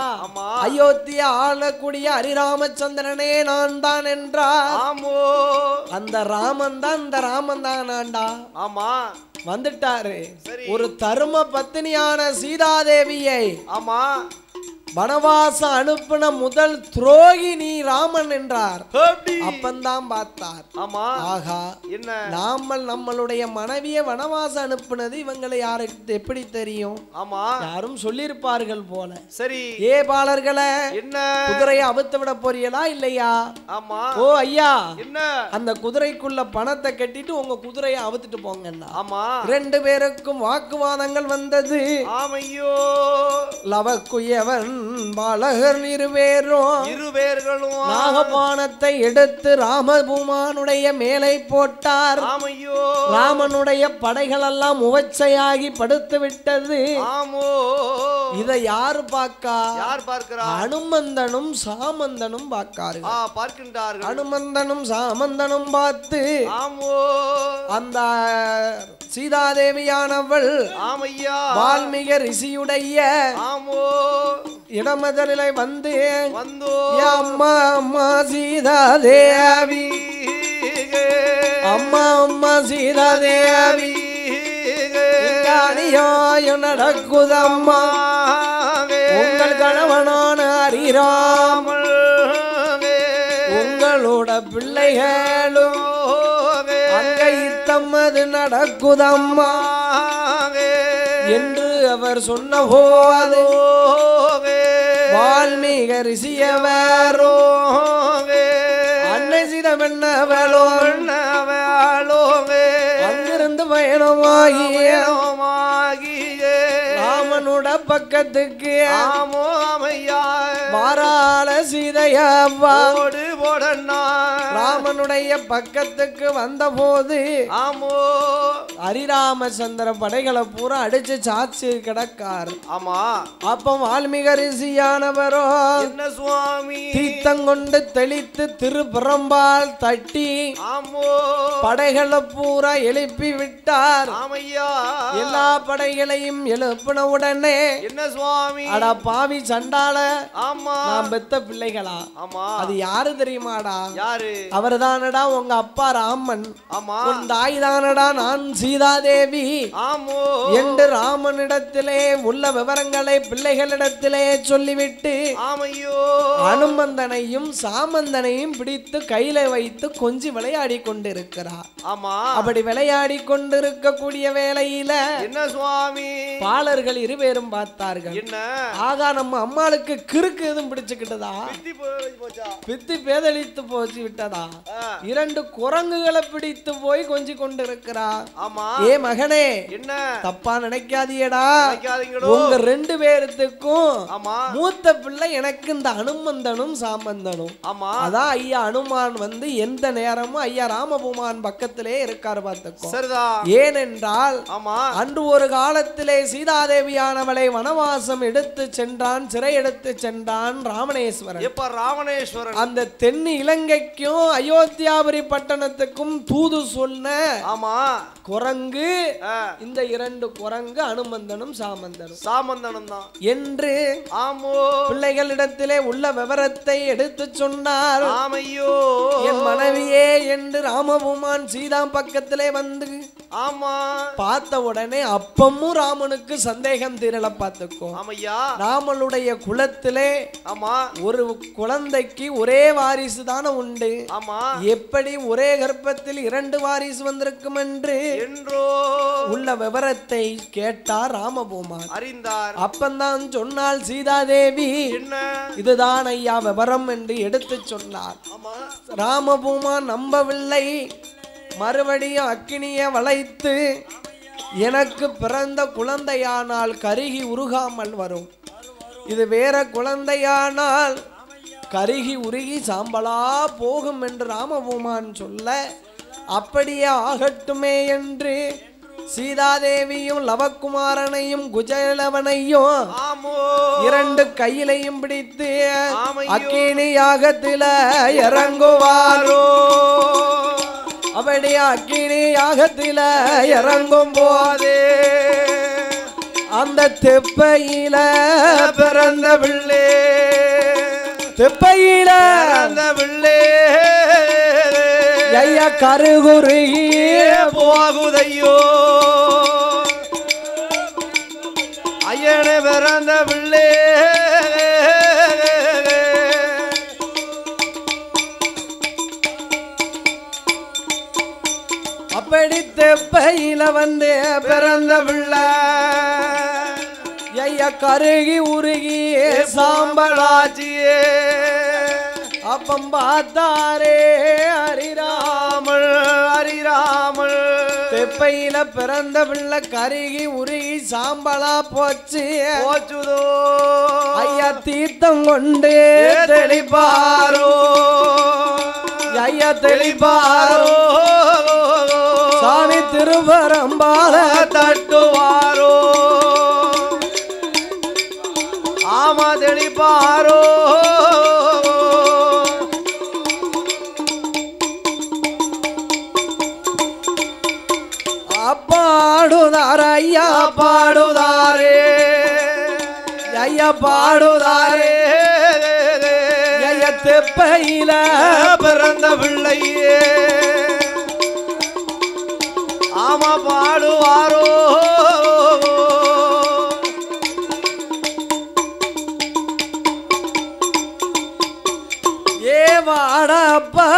அயோத்தியா ஆளக்கூடிய ஹரிராமச்சந்திரனே நான் தான் என்றார் அந்த ராமன் தான் ஆண்டா வந்துட்டாரு ஒரு தர்ம பத்தினியான சீதாதேவியை வனவாசம் அனுப்பின முதல் துரோகி நீ ராமன் என்றார் அப்பந்தான் பார்த்தார் ஆகா என்ன நாமல் நம்மளுடைய மனைவிய வனவாசம் அனுப்பினது இவங்களை யாருக்கு எப்படி தெரியும் யாரும் சொல்லியிருப்பார்கள் போல சரி பாலர்களை என்ன குதிரையை அவுத்து விட போறீங்களா இல்லையா ஓ ஐயா என்ன அந்த குதிரைக்குள்ள பணத்தை கட்டிட்டு உங்க குதிரையை அவுத்துட்டு போங்கன்னா ரெண்டு பேருக்கும் வாக்குவாதங்கள் வந்தது லவக்குயவன் பாலகர் இருவேர்களும் நாகபானத்தை எடுத்து ராமபூமானுடைய மேலை போட்டார் ராமனுடைய படைகள் எல்லாம் உவச்சையாகி படுத்து விட்டது இதை யாரு பார்க்கிறா அனுமந்தனும் சாமந்தனும் பார்க்கின்றார்கள் அனுமந்தனும் சாமந்தனும் பார்த்து அந்த சீதாதேவியானவள் வால்மீகி ரிஷியுடைய இடமதலிலை வந்து அம்மா சீதாதேவி அம்மா சீதாதேவி அநியாயம் நடக்குதம்மா உங்கள் கணவனான ஹரிராமல் உங்களோட பிள்ளைகளும் அங்க இத்தம்மது நடக்குதம்மா என்று அவர் சொன்ன போது வால்மீகி ரிஷியவரோ அன்னை சிதமென்னவளோ அங்கிருந்து பயணமாகிய ராமனோட பக்கத்துக்கு மாறாள சீதையவா ராமனுடைய பக்கத்துக்கு வந்த போது ஹரிராமச்சந்திர படைகளை பூரா அடிச்சு சாட்சி கிடக்கார் அப்ப வால்மீகி ரிஷியானவரோ என்ன சுவாமி தீத்தங்கொண்டு தெளித்து திருப்புறம்பால் தட்டி படைகளை பூரா எழுப்பி விட்டார் எல்லா படைகளையும் எழுப்பின உடனே என்ன சுவாமி அடா பாவி சண்டால நான் பெத்த பிள்ளைகளா அது யாரு தெரியுமாடா அவர்தானடா உங்க அப்பா ராமன் உன் தாய் தானடா நான் சீதாதேவி என்று ராமனிடத்திலே உள்ள விவரங்களை பிள்ளைகளிடத்திலே சொல்லிவிட்டு அனுமந்தனையும் சாமந்தனையும் பிடித்து கையில வைத்து கொஞ்சி விளையாடி கொண்டிருக்கிறார் அப்படி விளையாடி கொண்டிருக்கக்கூடிய வேளையில என்ன சுவாமி பாலர்கள் இருவேரும் பார்த்தார்கள் ஆகா நம்ம அம்மாளுக்கு கிறுக்கு எதுவும் பிடிச்சுக்கிட்டதா பித்தி பேதளித்து போச்சு விட்டதா இரண்டு குரங்குகளை பிடித்து போய் கொஞ்சி கொண்டிருக்கிறா மகனே என்ன தப்பா நினைக்காதீடா உங்க ரெண்டு பேருக்கும் மூத்த பிள்ளை எனக்கு இந்த அனுமந்தனும் சாமந்தனும் அதான் ஐயா அனுமான் வந்து எந்த நேரமும் ஐயா ராமபூமான் பக்கத்திலே இருக்காரு பார்த்துக்கோ ஏனென்றால் அன்று ஒரு காலத்திலே சீதாதேவியானவளை வனவாசம் எடுத்து சென்றான் சிறை எடுத்து சென்றான் ராமணேஸ்வரன் அந்த தென் இலங்கைக்கும் அயோத்தியாபுரி பட்டணத்துக்கும் தூது சொன்ன குரங்கு இந்த இரண்டு குரங்கு அனுமந்தனும் சாமந்தனும் தான் என்று பிள்ளைகளிடத்திலே உள்ள விவரத்தை எடுத்து சொன்னார் என் மனைவியே என்று ராமபூமான் சீதா பக்கத்திலே வந்து ஆமா பார்த்த உடனே அப்பமும் ராமனுக்கு சந்தேகம் தீரல. பார்த்துக்கோ ஆமையா ராமனுடைய குலத்திலே ஆமா ஒரு குழந்தைக்கு ஒரே வாரிசு தானே உண்டு. ஆமா எப்படி ஒரே கர்ப்பத்தில் 2 வாரிசு வந்திருக்கும் என்று என்றோ உள்ள விவரத்தை கேட்டார் ராமபூமான். அறிந்தார். அப்பந்தான் சொன்னால் சீதாதேவி என்ன இதுதான் ஐயா விவரம் என்று எடுத்து சொன்னார். ராமபூமான் நம்பவில்லை. மறுபடியும் அக்கினியை வளைத்து எனக்கு பிறந்த குழந்தையானால் கருகி உருகாமல் வரும், இது வேற குழந்தையானால் கருகி உருகி சாம்பலா போகும் என்று ராமபூமான் சொல்ல, அப்படியே ஆகட்டுமே என்று சீதாதேவியும் லவகுமாரனையும் குஜலவனையும் 2 கையிலையும் பிடித்து அக்கினி யாகத்தில இறங்குவாரோ. அப்படி அக்கினி யாகத்தில இறங்கும் போதே அந்த தெப்பையில பிறந்த பிள்ளை தெப்பையில பிறந்த பிள்ளை ஐயா கருகுருகி போகுதையோ. ஐயனே பிறந்த பிள்ளை அப்படி தெப்பையில வந்து பிறந்த பிள்ளை ஐயா கருகி உருகி சாம்பலாச்சியே. அப்பம் பார்த்தாரே ஹரிராமல் ஹரிராமல் தெப்பையில பிறந்த பிள்ளை கருகி உருகி சாம்பலா போச்சு. போச்சுதோ ஐயா தீர்த்தம் கொண்டு தெளிப்பாரோ ஐயா தெளிப்பாரோ. சாமி திருவரம்பால தட்டுவாரோ. ஆமா தெளிப்பாரோ. பாடுதார் ஐயா பாடுதாரே ஐயா பாடுதாரே ஐயா தெப்பையில பிறந்த பிள்ளையே. ஆமா பாடுவாரோ. ஏ வாடப்பா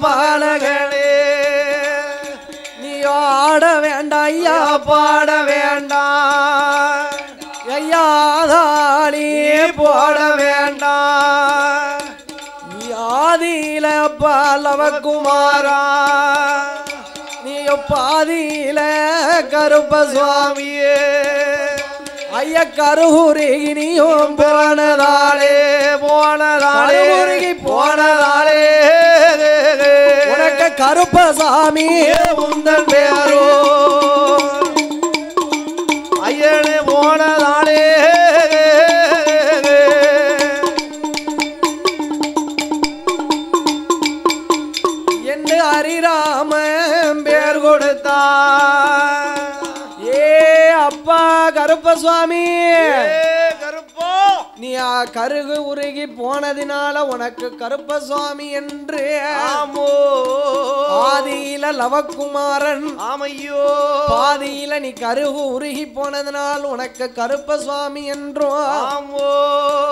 பாலகளே நீ ஆட வேண்டாம் ஐயா பாட வேண்டாம். ஐயா தாளி போட வேண்டாம். நீ ஆதியில பாலவகுமாரா நீ பாதியில கருப்ப சுவாமியே. ஐயா கருகுருகி நீயும் போனதாலே போனதாலே போனதாலே உனக்கு கருப்பசாமி உந்தன் பேரோ. ஐயனே போனதாலே என்று ஹரிராமன் பேர் கொடுத்தார். ஏ அப்பா கருப்பசுவாமி கருப்போ நீ கருகு உருகி போனதினால உனக்கு கருப்பசுவாமி என்று ஆமோ. ஆதியில லவகுமாரன் ஆமையோ. பாதியில நீ கருகு உருகி போனதினால் உனக்கு கருப்பசுவாமி என்றும் ஆமோ.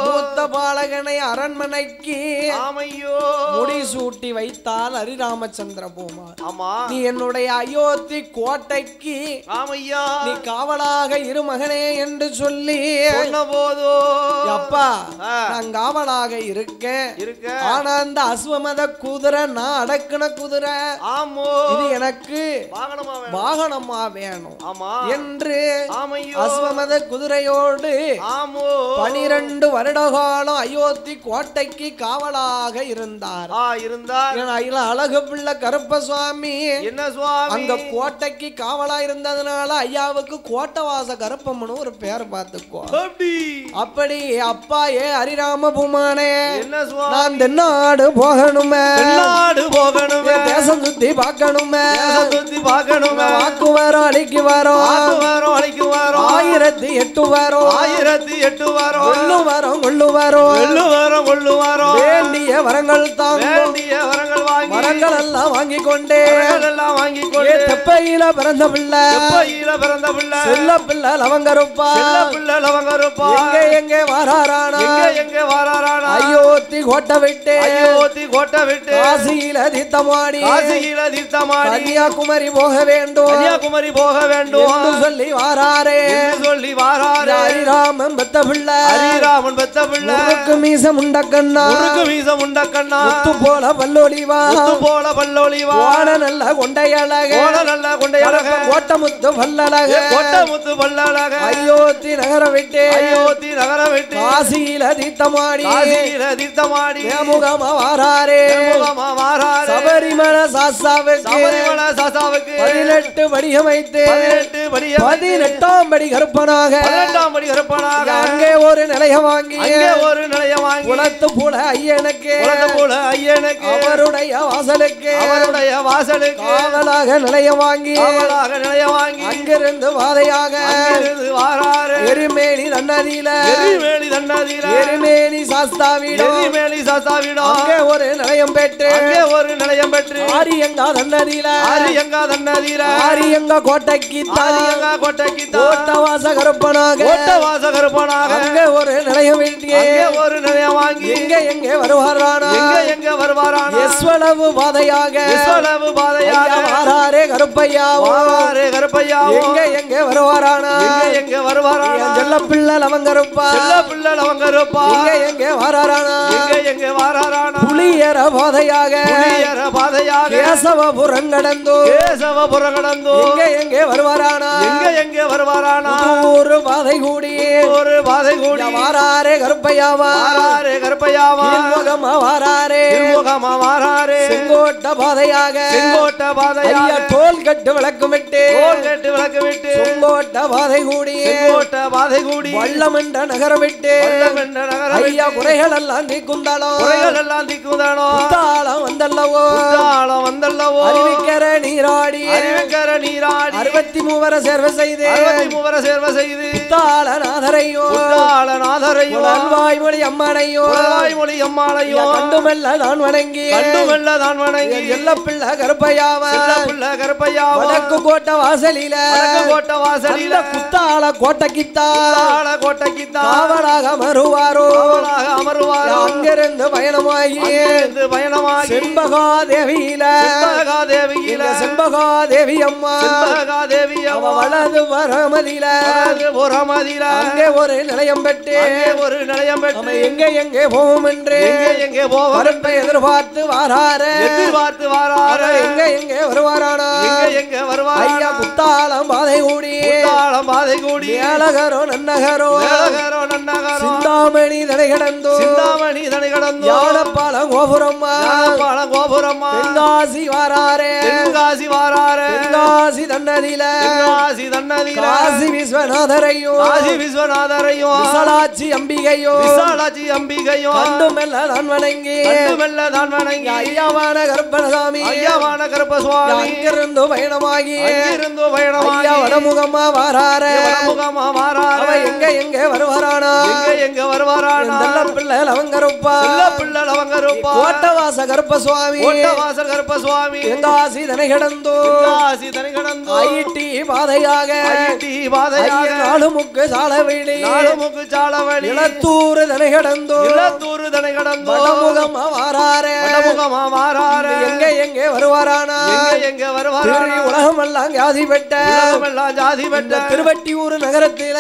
மூத்த பாலகனை அரண்மனைக்கு ஆமையோ முடி சூட்டி வைத்தால் ஹரிராமச்சந்திர பூமார். ஆமா நீ என்னுடைய அயோத்தி கோட்டைக்கு ஆமையா நீ காவலாக இரு மகனே என்று சொல்லி சொன்ன போதோ அப்பா நான் காவலாக இருக்கேன். ஆனா அந்த அஸ்வமத குதிரை நான் அடக்குன குதிரை ஆமோ இது எனக்கு வாகனமா வேணும் என்று அஸ்வமத குதிரையோடு 12 வருட காலம் அயோத்தி கோட்டைக்கு காவலாக இருந்தார். அழகு பிள்ளை கருப்பசுவாமி என்ன சுவாமி அந்த கோட்டைக்கு காவலா இருந்ததுனால ஐயாவுக்கு கோட்டவாச கருப்பம்னு ஒரு பேர் பார்த்துக்கோ. அப்படி அப்பா ஏ ஹரிராம பூமானே என்ன சுவாமி நான் தென்னாடு போகணுமே நாடு போகணுமே தேசம் சுத்தி பார்க்கணுமே சுத்தி பார்க்கணுமே வாக்கு வரோம் அழிக்கு வரோம் அழைக்கு வரோம் 1008 வரோம் 1008 வரோம் கொள்ளு வரோம் கொள்ளு வரோம் வேண்டிய வரங்கள் தான் வேண்டிய வரங்கள் வாங்கி வரங்கள் எல்லாம் வாங்கி கொண்டே எல்லாம் வாங்கி கொண்டு தெப்பையில பிறந்த பிள்ளை பிறந்த பிள்ளை செல்ல பிள்ளை லவங்கருப்பா பிள்ளை லவங்கருப்பா எங்கே வாராரானா எங்கே வாராரானா அயோத்தி கோட்டை விட்டு கோட்டை விட்டு காசியில தீர்த்தமாடி கன்னியாகுமரி போக வேண்டும் போக வேண்டும் என்று சொல்லி வாராரே ஹரிராமன் பெத்த பிள்ளை முறுக்கு மீச முண்டக்கண்ணா முத்து போல பல்லொலிவா ஓட நல்ல கொண்டையழக கோட்டை முத்து பல்லழக அயோத்தி நகர விட்டு காசியில தீர்த்தமாடி முகமா வாராரே சபரிமலை சாஸ்தாவுக்கு 18 படிகம் வைத்து 18ஆம் படி கருப்பனாக அங்கே ஒரு நிலைய வாங்கி குளத்து போல ஐயனுக்கு அவருடைய வாசலுக்கு காவலாக நிலைய வாங்கி அங்கிருந்து வாதையாக எரிமேலி தன்னதியில எரிமேலி சாஸ்தாவிடம் அங்கே ஒரு நிலையம் பெற்று ஆரியங்கா தன்னதியில ஆரியங்கா கோட்டைக்கு கோட்டவாச கருப்பனாக அங்கே ஒரு நிலையம் வாங்கி எங்கே வருவாரானா எஸ்வளவு பாதையாக வாராரே கருப்பையா எங்கே வருவாரானா செல்ல பிள்ளை லவங்கருப்பா எங்கே வாராரானா புலியர பாதையாக கேசவபுரம் கடந்தோ எங்கே வருவாரானா ஒரு பாதை கூடி வாராரே கருப்பையாவா வாராரே செங்கோட்ட பாதையாக தோல் கட்டு விளக்குமிட்டு செங்கோட்ட பாதை கூடி வள்ளம் என்ற நகரம் விட்டு ஐயா குறைகள் எல்லாம் தீக்குந்தாளோ வந்தல்லவோ அறிவிக்கிற நீராடி 63 சேர்வ செய்து நாதரையோ அல்வாய்மொழி அம்மானையோ கண்டுமெல்ல நான் வணங்கி எல்ல பிள்ளை கருப்பையாவ வடக்கு கோட்டை வாசலில குத்தாள கோட்டைக்கித்தா காவலாக அமருவாரோ அங்கிருந்து பயணமாகி செண்பகா தேவியில செண்பகா தேவி அம்மா வலது வரமதியில அங்கே ஒரு நிலையம் பெற்று எங்கே போவோம் என்று வரப்பை எதிர்பார்த்து வாராரு எங்கே வருவாரானா ஐயா குத்தாளம் பாதை கூடி ஏலகரோ நன்னகரோ சிந்தாமணி தடை கடந்தோ யாழப்பாளம் கோபுரம்மா தென்காசி வாராரே தென்காசி தன்னதியில காசி விஸ்வநாதரையோ விசாலாட்சி அம்பிகையோ கண்டுமெல்ல நான் வணங்கி ஐயாவான கருப்பசாமி அங்கிருந்து பயணமாகி ஐயா வடமுகமா வாராரே எங்கே வருவாரானா பிள்ளை லவங்கருப்பா கோட்டவாச கருப்பசுவாமி தென்காசி தனை கடந்தோ ஐடி பாதையாக நாலுமுக்கு சாலவெளி இளத்தூர் தனை கடந்தோ வடமுகமா வாராரே எங்கே வருவாரானா உலகம் எல்லாம் ஜாதி பெற்ற திருவட்டியூர் நகரத்தில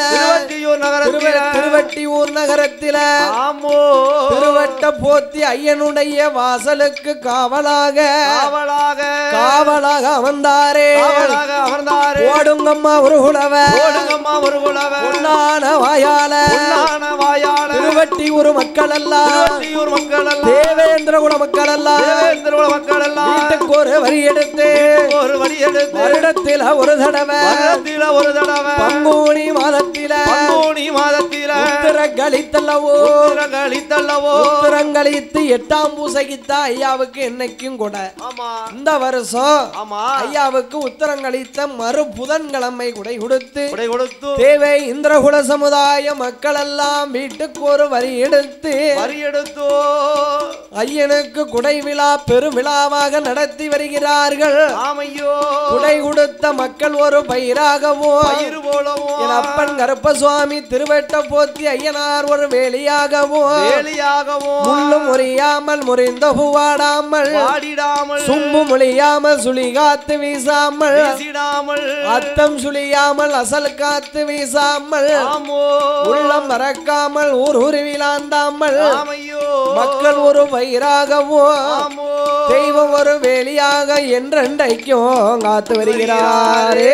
திருவட்ட போத்தி ஐயனுடைய வாசலுக்கு காவலாக அமர்ந்தாரே ஓடுங்கம்மா ஒரு குலவ பொன்னான வாயால திருவட்டியூர் மக்கள் எல்லாம் தேவேந்திர குல மக்கள் எல்லாம் வீட்டுக்கு ஒரு வரி எடுத்து வருடத்தில் ஒரு தடவை பங்குனி மாதத்தில உத்திரங்களித்தல்லவோ உத்திரங்களித்தல்லவோ உத்திரங்களித்து 8ஆம் பூசைக்குத்த ஐயாவுக்கு என்னைக்கும் கூட ஆமா இந்த வருஷம் ஆமா ஐயாவுக்கு உத்திரங்களித்த மறு புதன்கிழமை குடை கொடுத்து தேவை இந்திரகுல சமுதாய மக்கள் எல்லாம் வீட்டுக்கு ஒரு வரி எடுத்து ஐயனுக்கு குடை விழா பெருவிழாவாக நடத்தி வருகிறார்கள். ஆமையோ குடை கொடுத்த மக்கள் ஒரு பயிராகவும் என் அப்பன் கருப்பசுவாமி திருவெட்ட போத்தி ஐயனார் ஒரு வேலியாகவும் முள்ளும் முறியாமல் முறிந்த பூவாடாமல் சும்பு மொழியாமல் சுழி காத்து வீசாமல் அத்தம் சுழியாமல் அசல் காத்து வீசாமல் உள்ளம் மறக்காமல் ஊர் உருவிலாந்தாமல் மக்கள் ஒரு பயிராகவும் தெய்வம் ஒரு வேலியாக என்றென்றைக்கும் காத்து வருகிறாரே.